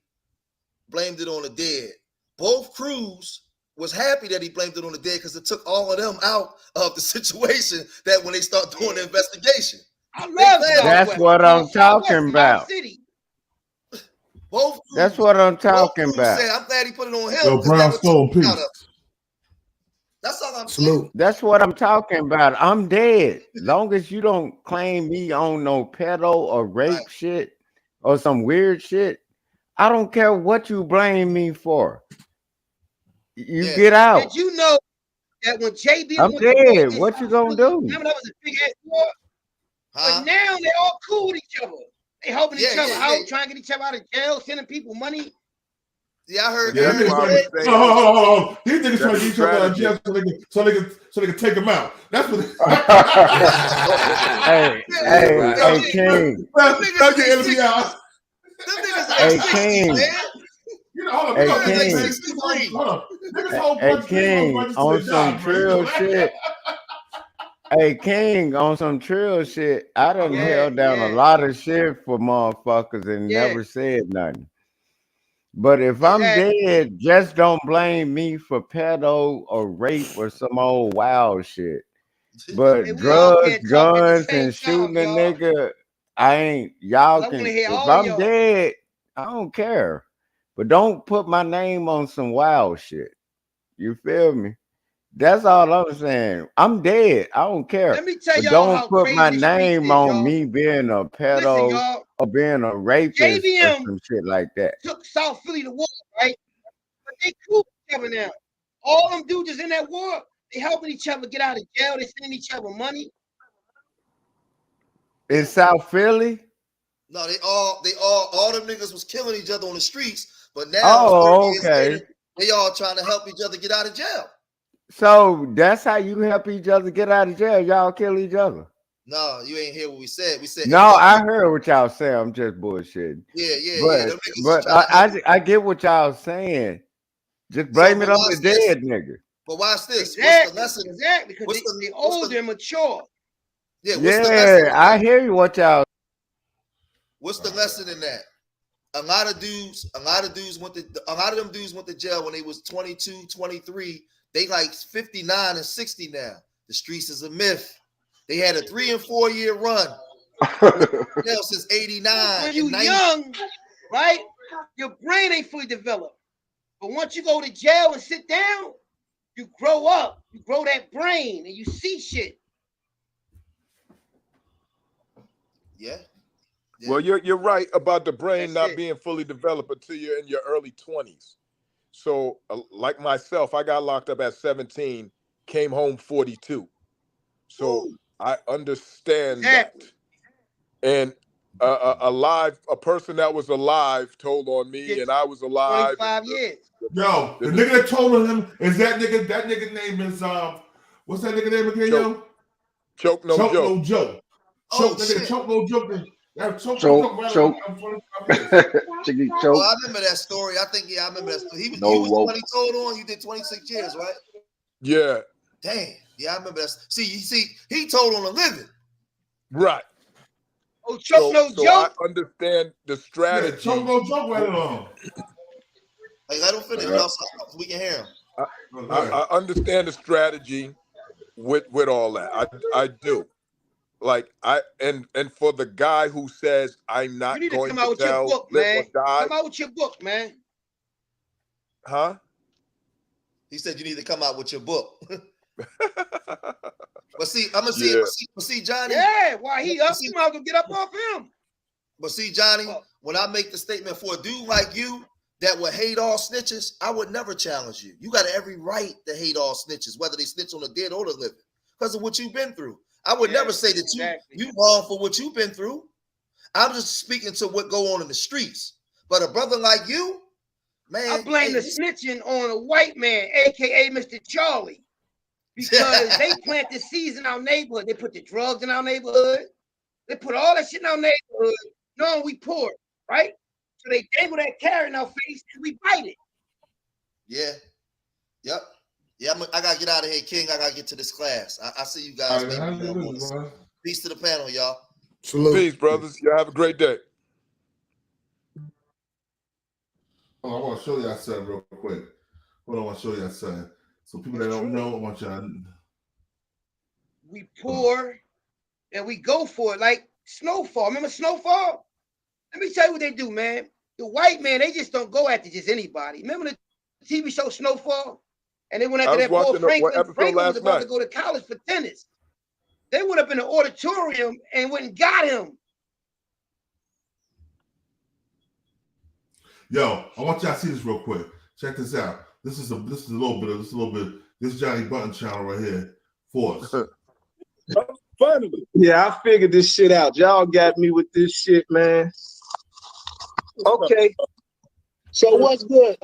blamed it on the dead. Both crews was happy that he blamed it on the dead because it took all of them out of the situation that when they start doing the investigation. I love that. That's what I'm talking about. Both That's what I'm talking about. I'm glad he put it on him. Yo, Brownstone, peace. That's all I'm saying. That's what I'm talking about. I'm dead. Long as you don't claim me on no pedo or rape shit or some weird shit, I don't care what you blame me for. You get out. Did you know that when JB I'm dead, what you gonna do? Remember that was a big ass war? But now they all cool with each other. They helping each other out, trying to get each other out of jail, sending people money. Yeah, I heard that. These niggas trying to get each other out of jail so they can take them out. That's what. Hey, King. Hey, King. Hey, King, on some trill shit. Hey, King, on some trill shit. I done held down a lot of shit for motherfuckers and never said nothing. But if I'm dead, just don't blame me for pedo or rape or some old wild shit. But drugs, guns, and shooting a nigga, I ain't. Y'all can. If I'm dead, I don't care. But don't put my name on some wild shit. You feel me? That's all I'm saying. I'm dead. I don't care. Let me tell but y'all don't how put my crazy name on me being a pedo or being a rapist or some shit like that. Took South Philly to war, right? But they cool each other now. All them dudes is in that war. They helping each other get out of jail. They sending each other money. In South Philly? No, all them niggas was killing each other on the streets, but now later, they all trying to help each other get out of jail. So that's how you help each other get out of jail. Y'all kill each other. No, you ain't hear what we said. We said no. I heard what y'all say. I'm just bullshitting. Yeah. But I get what y'all saying. Just blame it on the dead nigga. But watch this. Exactly. What's the lesson? Exactly. Because they older and mature. Yeah. What's the lesson? I hear you. What y'all. What's the lesson in that? A lot of them dudes went to jail when they was 22, 23. They like 59 and 60 now. The streets is a myth. They had a 3 and 4 year run. jail since '89. When you young, right? Your brain ain't fully developed. But once you go to jail and sit down, you grow up. You grow that brain and you see shit. Yeah. Well, you're right about the brain not being fully developed until you're in your early 20s. So, like myself, I got locked up at 17, came home 42. So I understand that. And a person that was alive told on me, and I was alive. 25 years. Yo, the nigga that told on him is that nigga. That nigga name is what's that nigga name again, yo? Choke no joke. No joke. Oh, Choke no joke. Choke. Chicky choke. Oh, I remember that story. I think I remember that story. He was when he told on. You did 26 years, right? Yeah. Damn. Yeah, I remember that. See, he told on a living. Right. Oh, choke no joke. I understand the strategy. Yeah, choke no joke right along. Like, let him finish, y'all, so we can hear him. I understand the strategy with all that. I do. Like and for the guy who says I'm not You need going to come out with tell, your book, live man. or die. Come out with your book, man. Huh? He said you need to come out with your book. But see, I'm gonna Yeah. see Johnny. Yeah, why he up? You might as well get up off him. But see, Johnny, when I make the statement for a dude like you that would hate all snitches, I would never challenge you. You got every right to hate all snitches, whether they snitch on the dead or the living, because of what you've been through. I would never say that you wrong for what you've been through. I'm just speaking to what go on in the streets. But a brother like you, man, I blame the snitching on a white man, aka Mr. Charlie, because they planted seeds in our neighborhood. They put the drugs in our neighborhood. They put all that shit in our neighborhood, knowing we poor, right? So they dangle that carrot in our face and we bite it. Yeah. Yep. Yeah, I gotta get out of here, King. I gotta get to this class. I see you guys. Peace to the panel, y'all. Salute. Peace, brothers. Y'all have a great day. Oh, I want to show y'all something real quick. Hold on, I want to show y'all something. So people that don't know, I want y'all. We poor and we go for it like Snowfall. Remember Snowfall? Let me tell you what they do, man. The white man, they just don't go after just anybody. Remember the TV show Snowfall? And they went after that boy Franklin. Franklin was about to go to college for tennis. They went up in the auditorium and went and got him. Yo, I want y'all to see this real quick. Check this out. This is a little bit. This Johnny Button channel right here. Force. Finally. Yeah, I figured this shit out. Y'all got me with this shit, man. Okay. So what's good?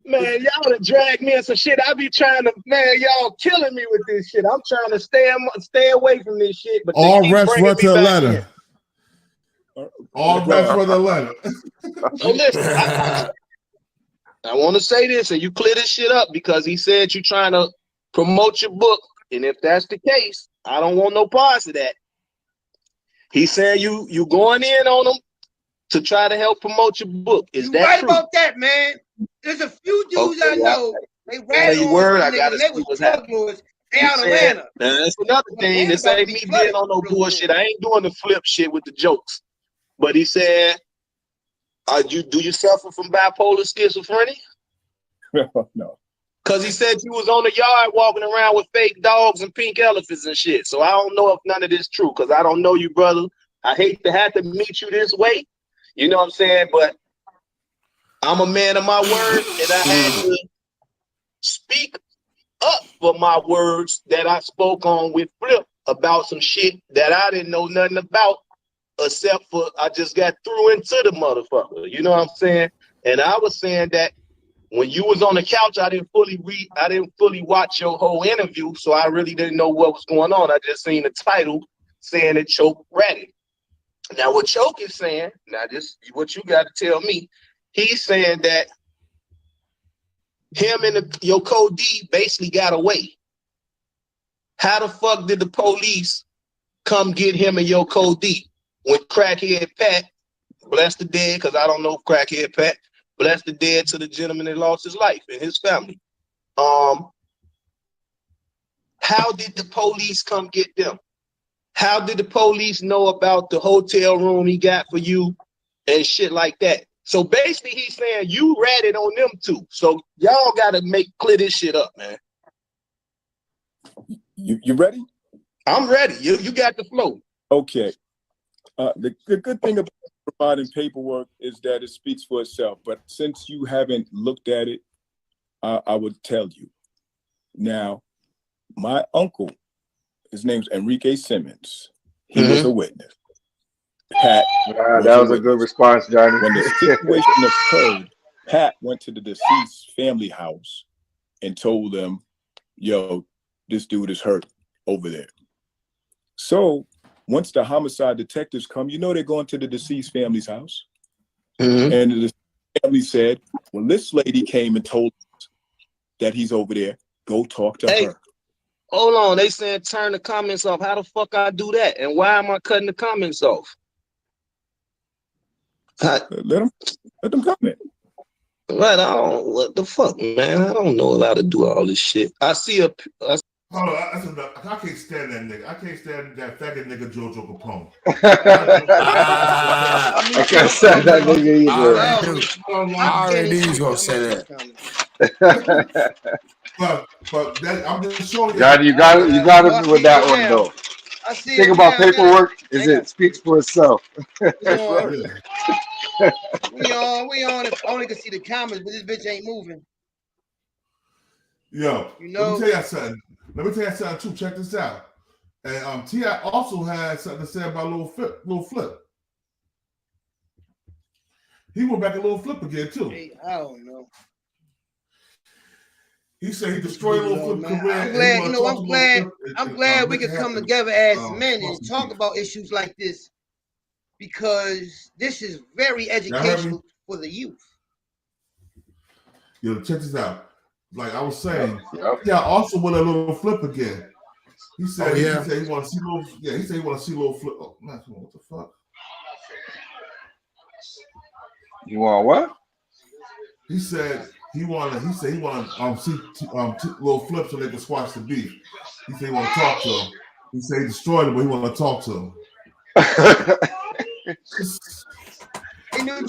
Man, y'all done drag me in some shit. I be trying to, man, y'all killing me with this shit. I'm trying to stay away from this shit. But all rest for the letter. All rest for the letter. So listen, I want to say this, and you clear this shit up, because he said you're trying to promote your book, and if that's the case, I don't want no parts of that. He said you going in on him to try to help promote your book. Is that right true? about that, man? There's a few dudes I know. They ratted on word. them I gotta niggas. They see was what's drug happening. lords. They out of Atlanta. That's another thing. This ain't me being on no bullshit. I ain't doing the flip shit with the jokes. But he said, do you suffer from bipolar schizophrenia? No. Because he said you was on the yard walking around with fake dogs and pink elephants and shit. So I don't know if none of this is true, because I don't know you, brother. I hate to have to meet you this way. You know what I'm saying? But I'm a man of my word, and I had to speak up for my words that I spoke on with Flip about some shit that I didn't know nothing about, except for I just got threw into the motherfucker. You know what I'm saying? And I was saying that when you was on the couch, I didn't fully watch your whole interview, so I really didn't know what was going on. I just seen the title saying that Choke ratted. Now what Choke is saying, now this what you got to tell me. He's saying that him and your co-D basically got away. How the fuck did the police come get him and your co-D when crackhead Pat, bless the dead, because I don't know crackhead Pat, bless the dead to the gentleman that lost his life and his family. How did the police come get them? How did the police know about the hotel room he got for you and shit like that? So basically, he's saying you ratted on them too. So y'all got to clear this shit up, man. You ready? I'm ready. You got the flow. Okay. The good thing about providing paperwork is that it speaks for itself. But since you haven't looked at it, I would tell you. Now, my uncle, his name's Enrique Simmons. He was a witness. Pat that was a good response, Johnny. When the situation occurred, Pat went to the deceased family house and told them, yo, this dude is hurt over there. So once the homicide detectives come, they're going to the deceased family's house. And the family said, well, this lady came and told us that he's over there. Go talk to her. Hold on. They saying turn the comments off. How the fuck I do that? And why am I cutting the comments off? Let them comment. Right, what the fuck, man? I don't know how to do all this shit. I see a Hold on, I can't stand that nigga. I can't stand that faggot nigga Jojo Capone. I can't stand that nigga either. I already knew you was gonna say that. But I'm just showing you. Johnny, you got it with that one though. Think about paperwork. It speaks for itself. We on it. I only can see the comments, but this bitch ain't moving. Yo, let me tell you something. Too. Check this out. And T.I. also had something to say about Lil Flip. He went back to Lil Flip again too. Hey, I don't know. He said he destroyed Lil Flip's career. I'm glad we could come together as men and talk about issues like this, because this is very educational for the youth. Yo, check this out. Like I was saying, yeah, also went a Lil Flip again. He said, he said he want to see Lil. Yeah, he said he want to see Lil Flip. Oh, man, what the fuck? You want what? He said he want to see Lil Flip so they can squash the beef. He said he want to talk to him. He said he destroyed him, but he want to talk to him. In New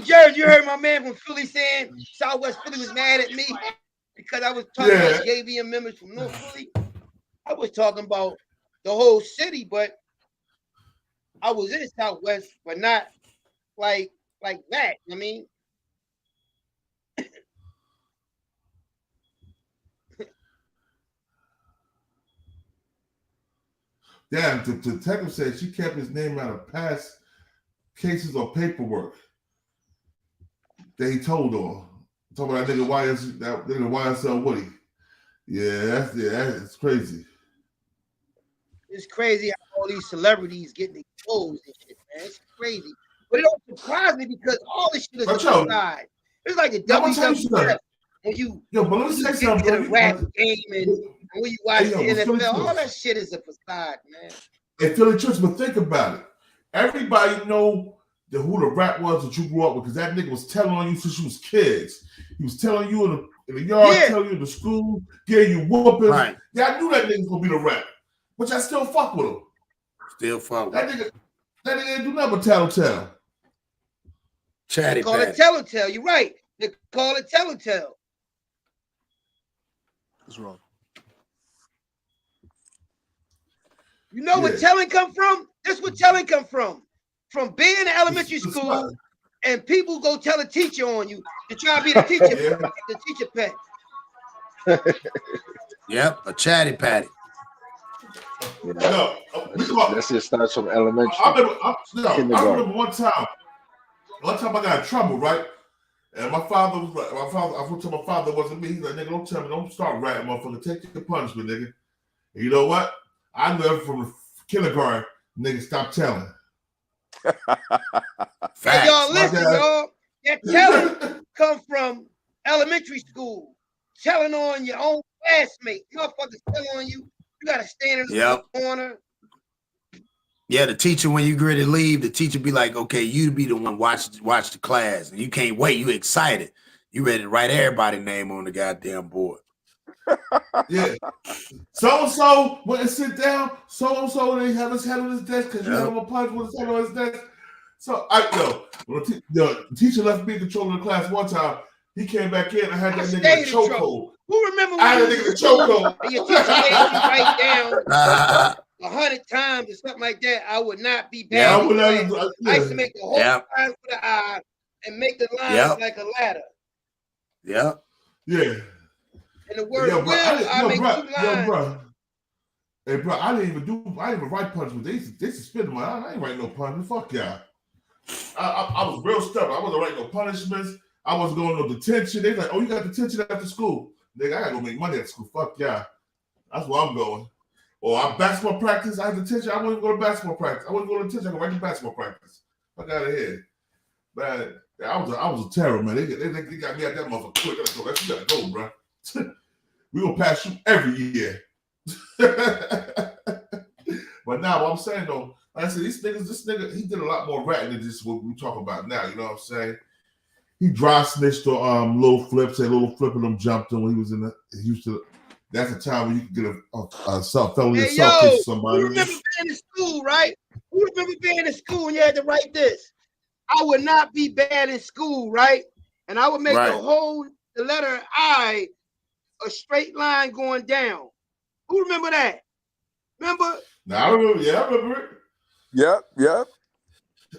Jersey, you heard my man from Philly saying Southwest Philly was mad at me because I was talking about JVM members from North Philly. I was talking about the whole city, but I was in Southwest, but not like that. I mean, yeah, the detective said she kept his name out of past cases or paperwork that he told on. Talking about that nigga YSL Woody. Yeah, it's crazy. It's crazy how all these celebrities getting exposed and shit, man. It's crazy. But it don't surprise me because all this shit is on the side. It's like the WWF. When you get to the rap game and when you watch the NFL, all that shit is a facade, man. Hey, Philly Church, but think about it. Everybody know who the rap was that you grew up with, because that nigga was telling on you since you was kids. He was telling you in the yard, telling you in the school, getting you whooping. Right. Yeah, I knew that nigga was gonna be the rap, but I still fuck with him. That nigga ain't do nothing but tattletale. They call it tattletale. You're right. They call it tattletale. What's wrong? You know where telling come from? This where telling come from. From being in elementary school and people go tell a teacher on you to try to be the teacher, the teacher pet. Yep, a chatty patty. Yeah. That's just starts from elementary. I remember one time I got in trouble, right? And my father was like, I told my father it wasn't me. He's like, nigga, don't tell me, don't start ratting, motherfucker. Take your punishment, nigga. And you know what? I knew from the kindergarten, nigga, stop telling. Hey, y'all listen, y'all. That telling come from elementary school. Telling on your own classmate. Motherfuckers telling on you. You gotta stand in the corner. Yeah, the teacher, when you get ready to leave, the teacher be like, okay, you be the one watch the class. And you can't wait. You excited. You ready to write everybody's name on the goddamn board. Yeah. So-and-so went and sit down. So-and-so, and they have his head on his desk because you have him a punch with his head on his desk. So, when the teacher left me controlling the class one time, he came back in and had that nigga in a chokehold. Who remember when I had a nigga in a chokehold? Your teacher made you write down 100 times or something like that? I would not be bad. I used to make the whole line for the eye and make the lines like a ladder. Yeah. Yeah. And the word will, I make 2 lines. Bro. Hey, bro, I didn't even write punishment. They suspended my. I ain't writing no punishment. Fuck y'all. I was real stubborn. I wasn't writing no punishments. I wasn't going no detention. They like, oh, you got detention after school. Nigga, I gotta go make money after school. Fuck y'all. That's where I'm going. Or I basketball practice. I had detention. I wouldn't even go to basketball practice. I wouldn't go to detention. I go right to basketball practice. Fuck out of here. Man, I was a terror, man. They got me at that motherfucker quick. You gotta go, bro. We gonna pass you every year. But now, what I'm saying though, like I said, this nigga, he did a lot more ratting than just what we talk about now. You know what I'm saying? He dry snitched on Lil Flip. Say Lil Flip and them jumped him when he was in Houston. That's the time when you could get a felony assault case with somebody. Who remember being in school, right? Who remember being in school and you had to write this? I would not be bad in school, right? And I would make the letter I a straight line going down. Who remember that? Remember? No, I remember. Yeah, I remember it. Yep.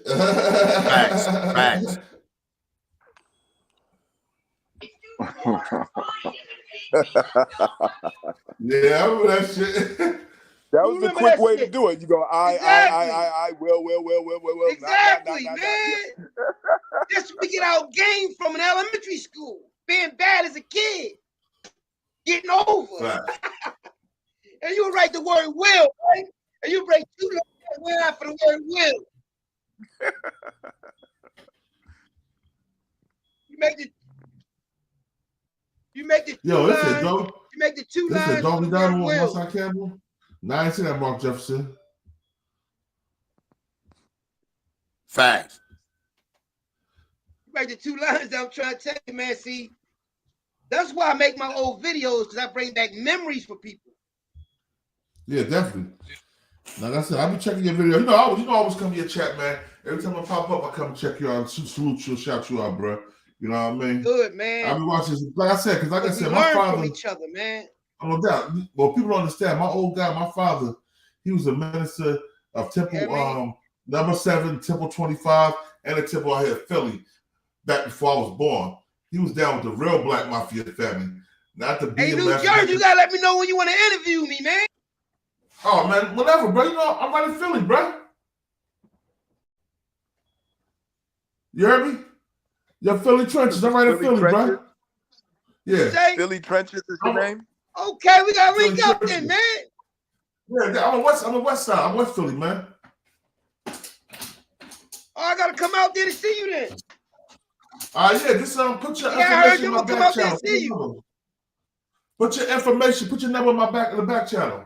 Facts. Yeah, I remember that shit. That was the quick way to do it. You go, I will. Exactly, man. That's where we get our game from in elementary school. Being bad as a kid. Getting over. Right. And you write the word will, right? And you break 2 lines after the word will. You make the Yo, two listen, lines. Joe. You make the 2 lines. Listen, Doggy Dog on Westside Campbell. No, I ain't seen that Mark Jefferson. Facts. You make the 2 lines that I'm trying to tell you, man. See, that's why I make my old videos, because I bring back memories for people. Yeah, definitely. Like I said, I be checking your video. I always come to your chat, man. Every time I pop up, I come check you out, salute you, shout you out, bro. You know what I mean? Good, man. I be watching, like I said, because like I said, my learn father. from each other, man. No doubt. Well, people don't understand. My old guy, my father, he was a minister of Temple number 7, Temple 25, and a Temple out here in Philly back before I was born. He was down with the real Black Mafia family. Not the BMF. Hey, New Jersey, you gotta let me know when you want to interview me, man. Oh, man, whatever, bro. You know, I'm right in Philly, bro. You heard me? You're Philly Trenches. I'm right in Philly, bro. Yeah. Philly Trenches is your name? Okay, we gotta link up then, man. Yeah, I'm a West Side. I'm West Philly, man. Oh, I gotta come out there to see you then. Yeah, just put your information in my back channel. Put your information, put your number in the back channel.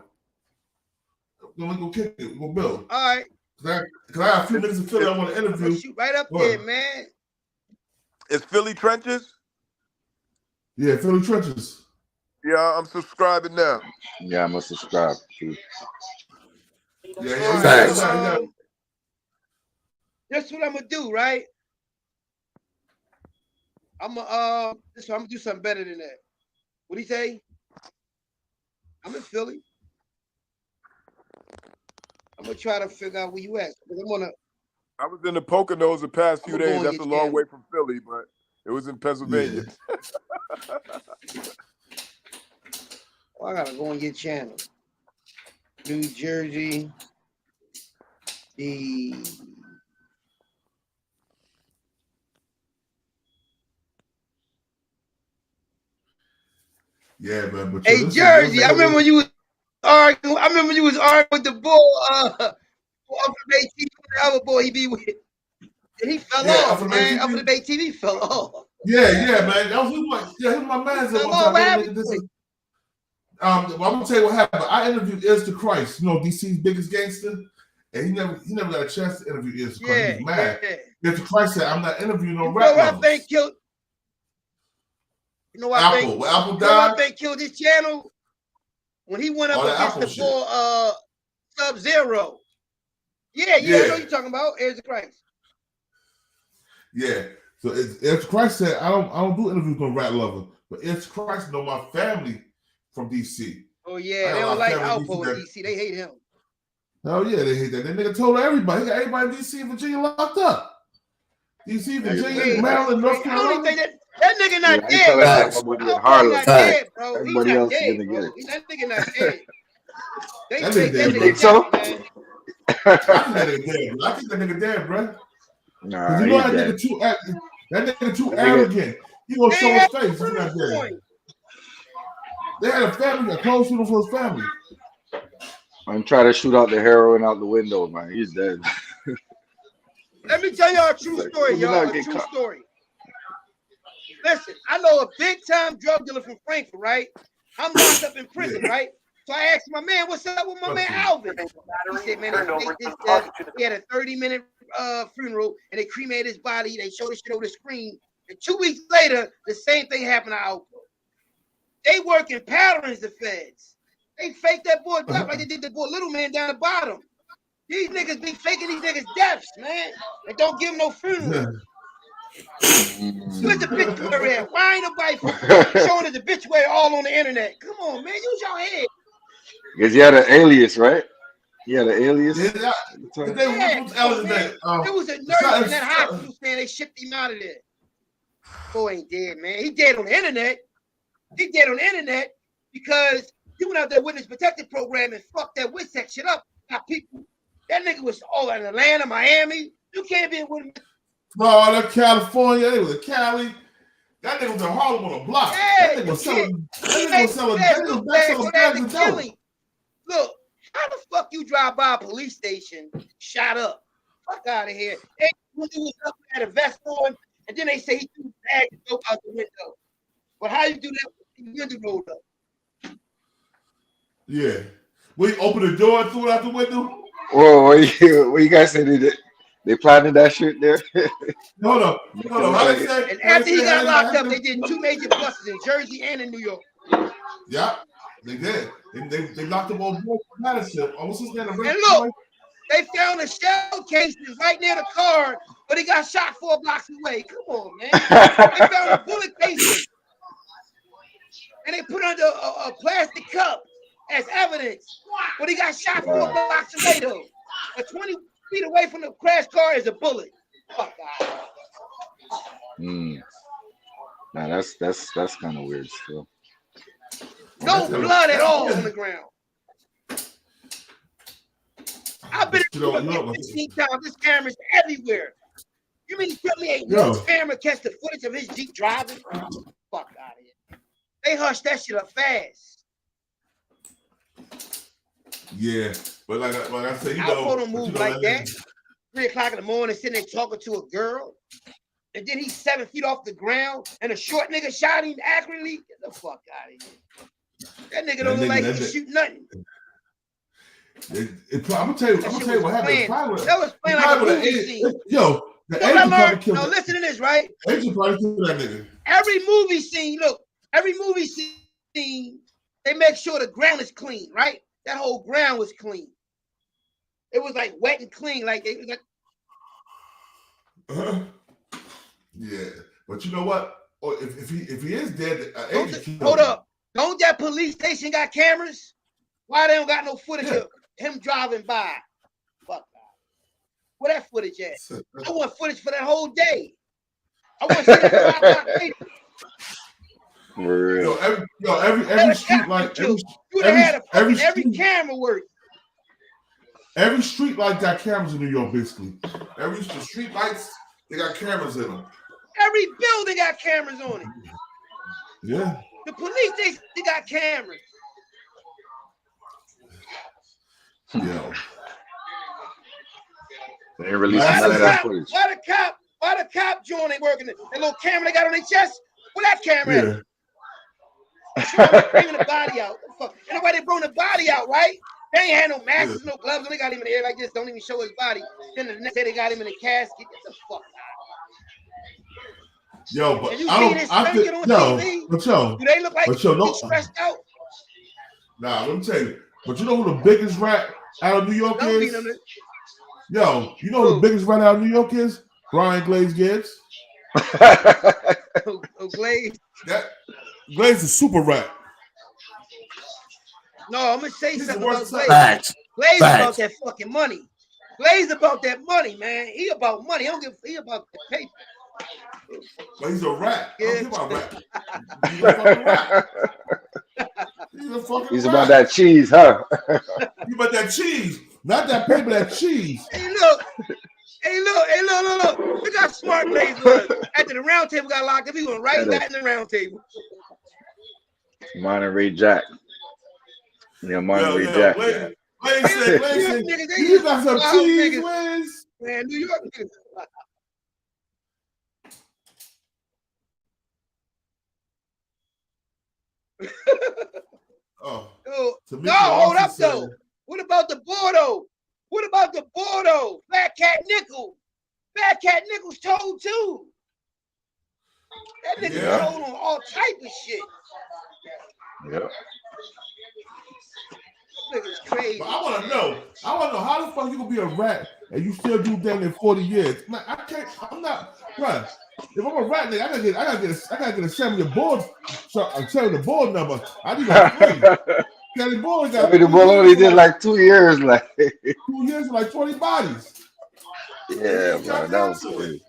Then we go kick it. We'll build. All right. Because I have a few niggas in Philly I want to interview. Shoot right up there, man. It's Philly Trenches? Yeah, Philly Trenches. Yeah, I'm subscribing now. Yeah, I'm gonna subscribe too. Yeah. That's what I'm gonna do, right? I'm gonna do something better than that. What do you say? I'm in Philly. I'm gonna try to figure out where you at. I was in the Poconos the past few days. That's a long way from Philly, but it was in Pennsylvania. Yeah. I gotta go and get channel. New Jersey. Yeah, man. But hey, Jersey, I remember when you was arguing. I remember when you was arguing with the bull. The other boy he be with. And he fell off, man. Up for the Btbtv fell off. Yeah, man. That was my man. I'm gonna tell you what happened. I interviewed Is to Christ, DC's biggest gangster, and he never got a chance to interview Is to Christ. He was mad. Is to Christ said, "I'm not interviewing no rap lovers." You know what I think? Apple. Apple You know what I died. think killed his channel? When he went up All that against Apple the shit. boy Sub-Zero. Yeah, I know what you're talking about. Heirs of Christ. Yeah. So it's Christ said, I don't do interviews with Rat Lover, but it's Christ know my family from DC. Oh yeah, they don't like Alpo in DC. They hate him. Hell yeah, they hate that. That nigga told everybody. He got everybody in DC and Virginia locked up. DC, Virginia, Maryland, North I don't even Carolina. think that nigga not Yeah, dead. Facts. Bro. Alpo not dead, bro. Everybody He's not else is dead, gonna bro. get it. That nigga not dead. They That think nigga that dead, nigga so? dead, man. I think that nigga dead, bro. I think that nigga dead, bro. Nah, Because you know he that dead. nigga too that nigga too That nigga- arrogant. He gonna show They his had face if he's not dead. point. They had a family, a close funeral for his family. I'm trying to shoot out the heroin out the window, man. He's dead. Let me tell y'all a true story, You're y'all. not A getting true caught. story. Listen, I know a big time drug dealer from Frankfurt, right? I'm locked up in prison, right? So I asked my man, what's up with my man Alvin? He said, man, they faked this death. He had a 30-minute funeral and they cremated his body. They showed the shit over the screen. And 2 weeks later, the same thing happened to Alpo. They work in patterns, the feds. They faked that boy death like they did the boy Little Man down the bottom. These niggas be faking these niggas' deaths, man. And don't give them no funeral. Where's the obituary at? Why ain't nobody showing the obituary all on the internet? Come on, man. Use your head. Because he had an alias, right? He had an alias. Yeah, It was a nurse in that hospital saying they shipped him out of there. Boy ain't dead, man. He dead on the internet. He dead on the internet because he went out there with his protective program and fucked that WITSEC shit up. Got people. That nigga was all in Atlanta, Miami. You can't be with him. No, that California, they was in Cali. That nigga was in Harlem on a block. Yeah, that nigga was selling, he that nigga made was selling, that that look nigga bad was so they had selling to bags of kill dope. him. Look, how the fuck you drive by a police station, shot up? Fuck out of here. They was up at a vest on, and then they say he threw a bag of dope out the window. But how you do that with the window rolled up? Yeah. We opened the door and threw it out the window. Whoa, what you guys say they planted that shit there? Hold up. How they say? And after he got locked up, they did 2 major busts in Jersey and in New York. Yeah, they did. They locked him on board for Madison. What's his name? And look, they found a shell casing right near the car, but he got shot 4 blocks away. Come on, man. They found a bullet casing. And they put it under a plastic cup as evidence. But he got shot 4 blocks away, though. But 20 feet away from the crash car is a bullet. Fuck God. Nah, that's kind of weird still. No blood at all on the ground. I've been in 15 times. This camera's everywhere. You mean to tell me ain't no camera catch the footage of his Jeep driving? Fuck out of here. They hushed that shit up fast. Yeah, but like I said, Alpo don't move like that. 3 o'clock in the morning, sitting there talking to a girl, and then he's 7 feet off the ground, and a short nigga shot him accurately. Get the fuck out of here. That nigga don't look like he can shoot nothing. I'm gonna tell you what happened. That was playing like a movie scene. Yo, the agent probably killed No, listen to this, right? Agent probably killed that nigga. Every movie scene, look, every movie scene, they make sure the ground is clean, right? That whole ground was clean. It was like wet and clean, like it was like. Yeah, but you know what? If he is dead, Hold up! Don't that police station got cameras? Why they don't got no footage of him driving by? Fuck that. Where that footage at? I want footage for that whole day. I want to see that. For real. Every street light, every camera work. Every street light got cameras in New York, basically. Every street lights, they got cameras in them. Every building got cameras on it. Yeah. The police, they got cameras. Yeah. They ain't releasing none of that footage. Why the cop joint ain't working? That little camera they got on their chest? Where that camera at? Bringing the body out. Fuck. And nobody brought the body out, right? They ain't had no masks, no gloves. They got him in the air like this. Don't even show his body. Then the next day they got him in a casket. Get the fuck Yo, but Have you I seen don't. his I spanking think on yo, TV? but yo, Do they look like but yo, he's no. stressed out? Nah, let me tell you. But you know who the biggest rat out of New York Don't be is? them. Yo, you know who the biggest rat out of New York is? Brian Glaze Gibbs. Glaze. That Glaze is super rat. No, I'm gonna say He's something the about worst Glaze. Facts. Glaze Facts. about that fucking money. Glaze about that money, man. He about money. He about the paper. But he's a rat. I don't Yeah. give about rat. He's a fucking rat. He's a fucking He's rat. about that cheese, huh? He's about that cheese. Not that paper, that cheese. Hey, look. Hey, look. Look how smart Glaze was. After the round table got locked up, he went right back in the round table. Monterey Jack. Yeah, Monterey Jack. Glaze said, you got some cheese whiz. Man, New York niggas. No, hold up though. What about the Bordeaux? What about the Bordeaux? Fat Cat Nickel. Fat Cat Nickel's told too. That nigga told on all type of shit. Yep. That nigga's crazy. But I want to know how the fuck you gonna be a rat and you still do damn near 40 years? Man, I can't. I'm not, bro. If I'm a rat nigga, I gotta get a 7-year board. So I'm telling the board number. I need a 3. Kelly Boy got. The boy only did like 2 years, like 2 years, like 20 bodies. Yeah, bro, that was crazy.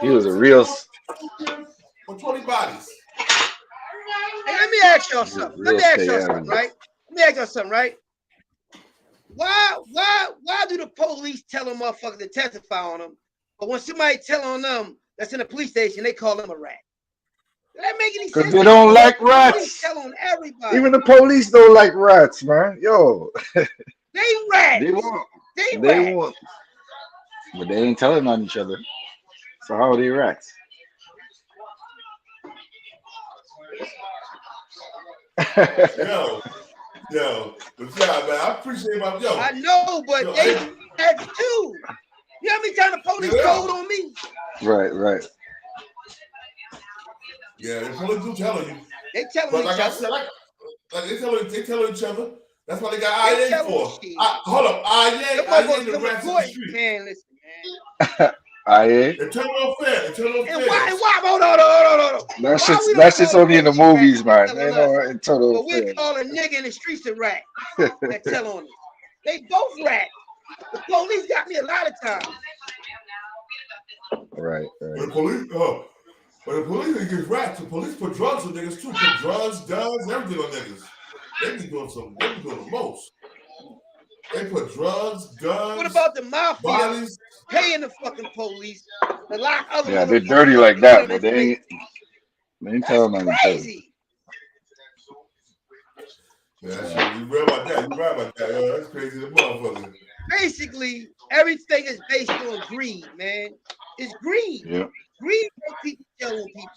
He was a real. For 20 bodies. Hey, let me ask y'all something. Let me ask y'all something, right? Why do the police tell them motherfuckers to testify on them, but when somebody tell on them that's in a police station, they call them a rat? Does that make any sense? Because they don't like rats. Tell on everybody. Even the police don't like rats, man. Yo. They rats. They want. But they ain't telling on each other. So how are they rats? Yo, but yeah, man, I appreciate my yo. I know, but they had too. You know how many times the police told on me? Right. Yeah, the police do tell you. They telling but each like I other. said, like they tell each other. That's why they got IA for. Hold up, IA the rats in the street. Man, listen, man. IA. Internal affairs. And why? Hold on. That's just only in the movies, man. They know internal But we're affairs. calling nigga in the streets a rat. That tell on us. They both rats. The police got me a lot of times. Right. But the police ain't get rats. The police put drugs on niggas too. Put drugs, guns, everything on niggas. They be doing the most. They put drugs, guns. What about the mafia bodies? paying the fucking police to lock other Yeah, they're dirty like that, but they ain't telling on each other. crazy. Yeah, you right about that. Yo, that's crazy, the motherfucker. Basically, everything is based on greed, man. It's greed. Yeah. Greed makes people kill on people.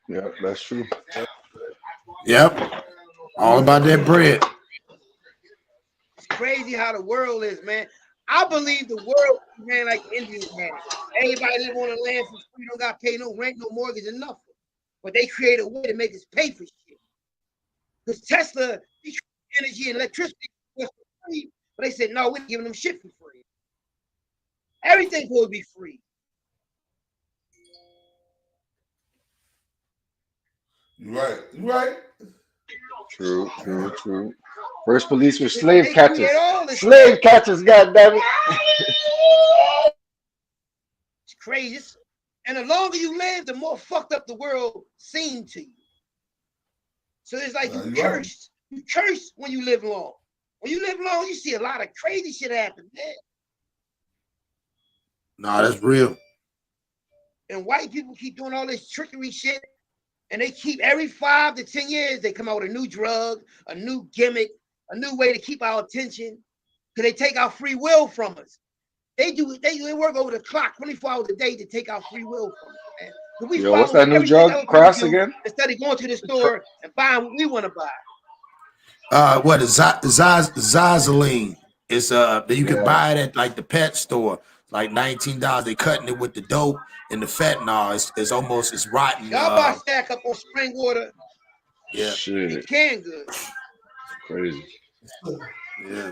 Yeah, that's true. Yep. All about that bread. It's crazy how the world is, man. I believe the world ran like Indians man. Everybody live on the land for free, don't got to pay no rent, no mortgage, and nothing. But they create a way to make us pay for shit. Because Tesla, energy and electricity was for free, but they said, no, we're giving them shit for free. Everything's supposed to be free. You right. True. First police were slave catchers. Slave catchers, goddammit. It's crazy. And the longer you live, the more fucked up the world seems to you. So it's like you cursed. You curse when you live long. When you live long, you see a lot of crazy shit happen, man. Nah, that's real. And white people keep doing all this trickery shit. And they keep every 5 to 10 years, they come out with a new drug, a new gimmick, a new way to keep our attention. Because they take our free will from us. They work over the clock 24 hours a day to take our free will from us, man. Yo, what's that new drug? Cross again? Instead of going to the store and buying what we want to buy. What is Zazaline? It's you can buy it at like the pet store like $19. They cutting it with the dope and the fentanyl. It's almost it's rotten. Y'all buy stack up on spring water. Yeah. Shit. It can good. Crazy. Yeah.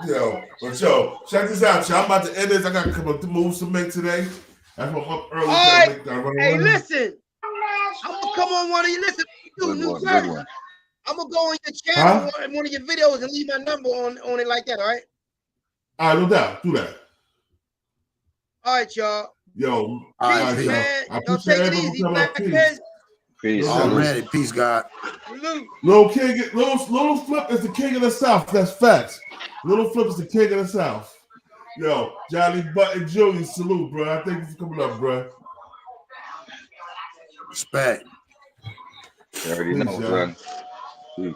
Yo, but yo, check this out, y'all. I'm about to end this. I got a couple of moves to make today. That's what I'm up early. All right. Hey, listen. I'm gonna come on one of you. Listen, new version. I'm gonna go on your channel, one of your videos, and leave my number on it like that. All right. All right, no doubt. Do that. All right, y'all. Yo, peace, man. Y'all take it easy, Blackhead. Peace. Already. Peace, God. Lil Flip is the king of the South. That's facts. Lil Flip is the king of the South. Yo, Johnny Button Jr., salute, bro. I thank you for coming up, bro. Respect. You already know, son. Peace.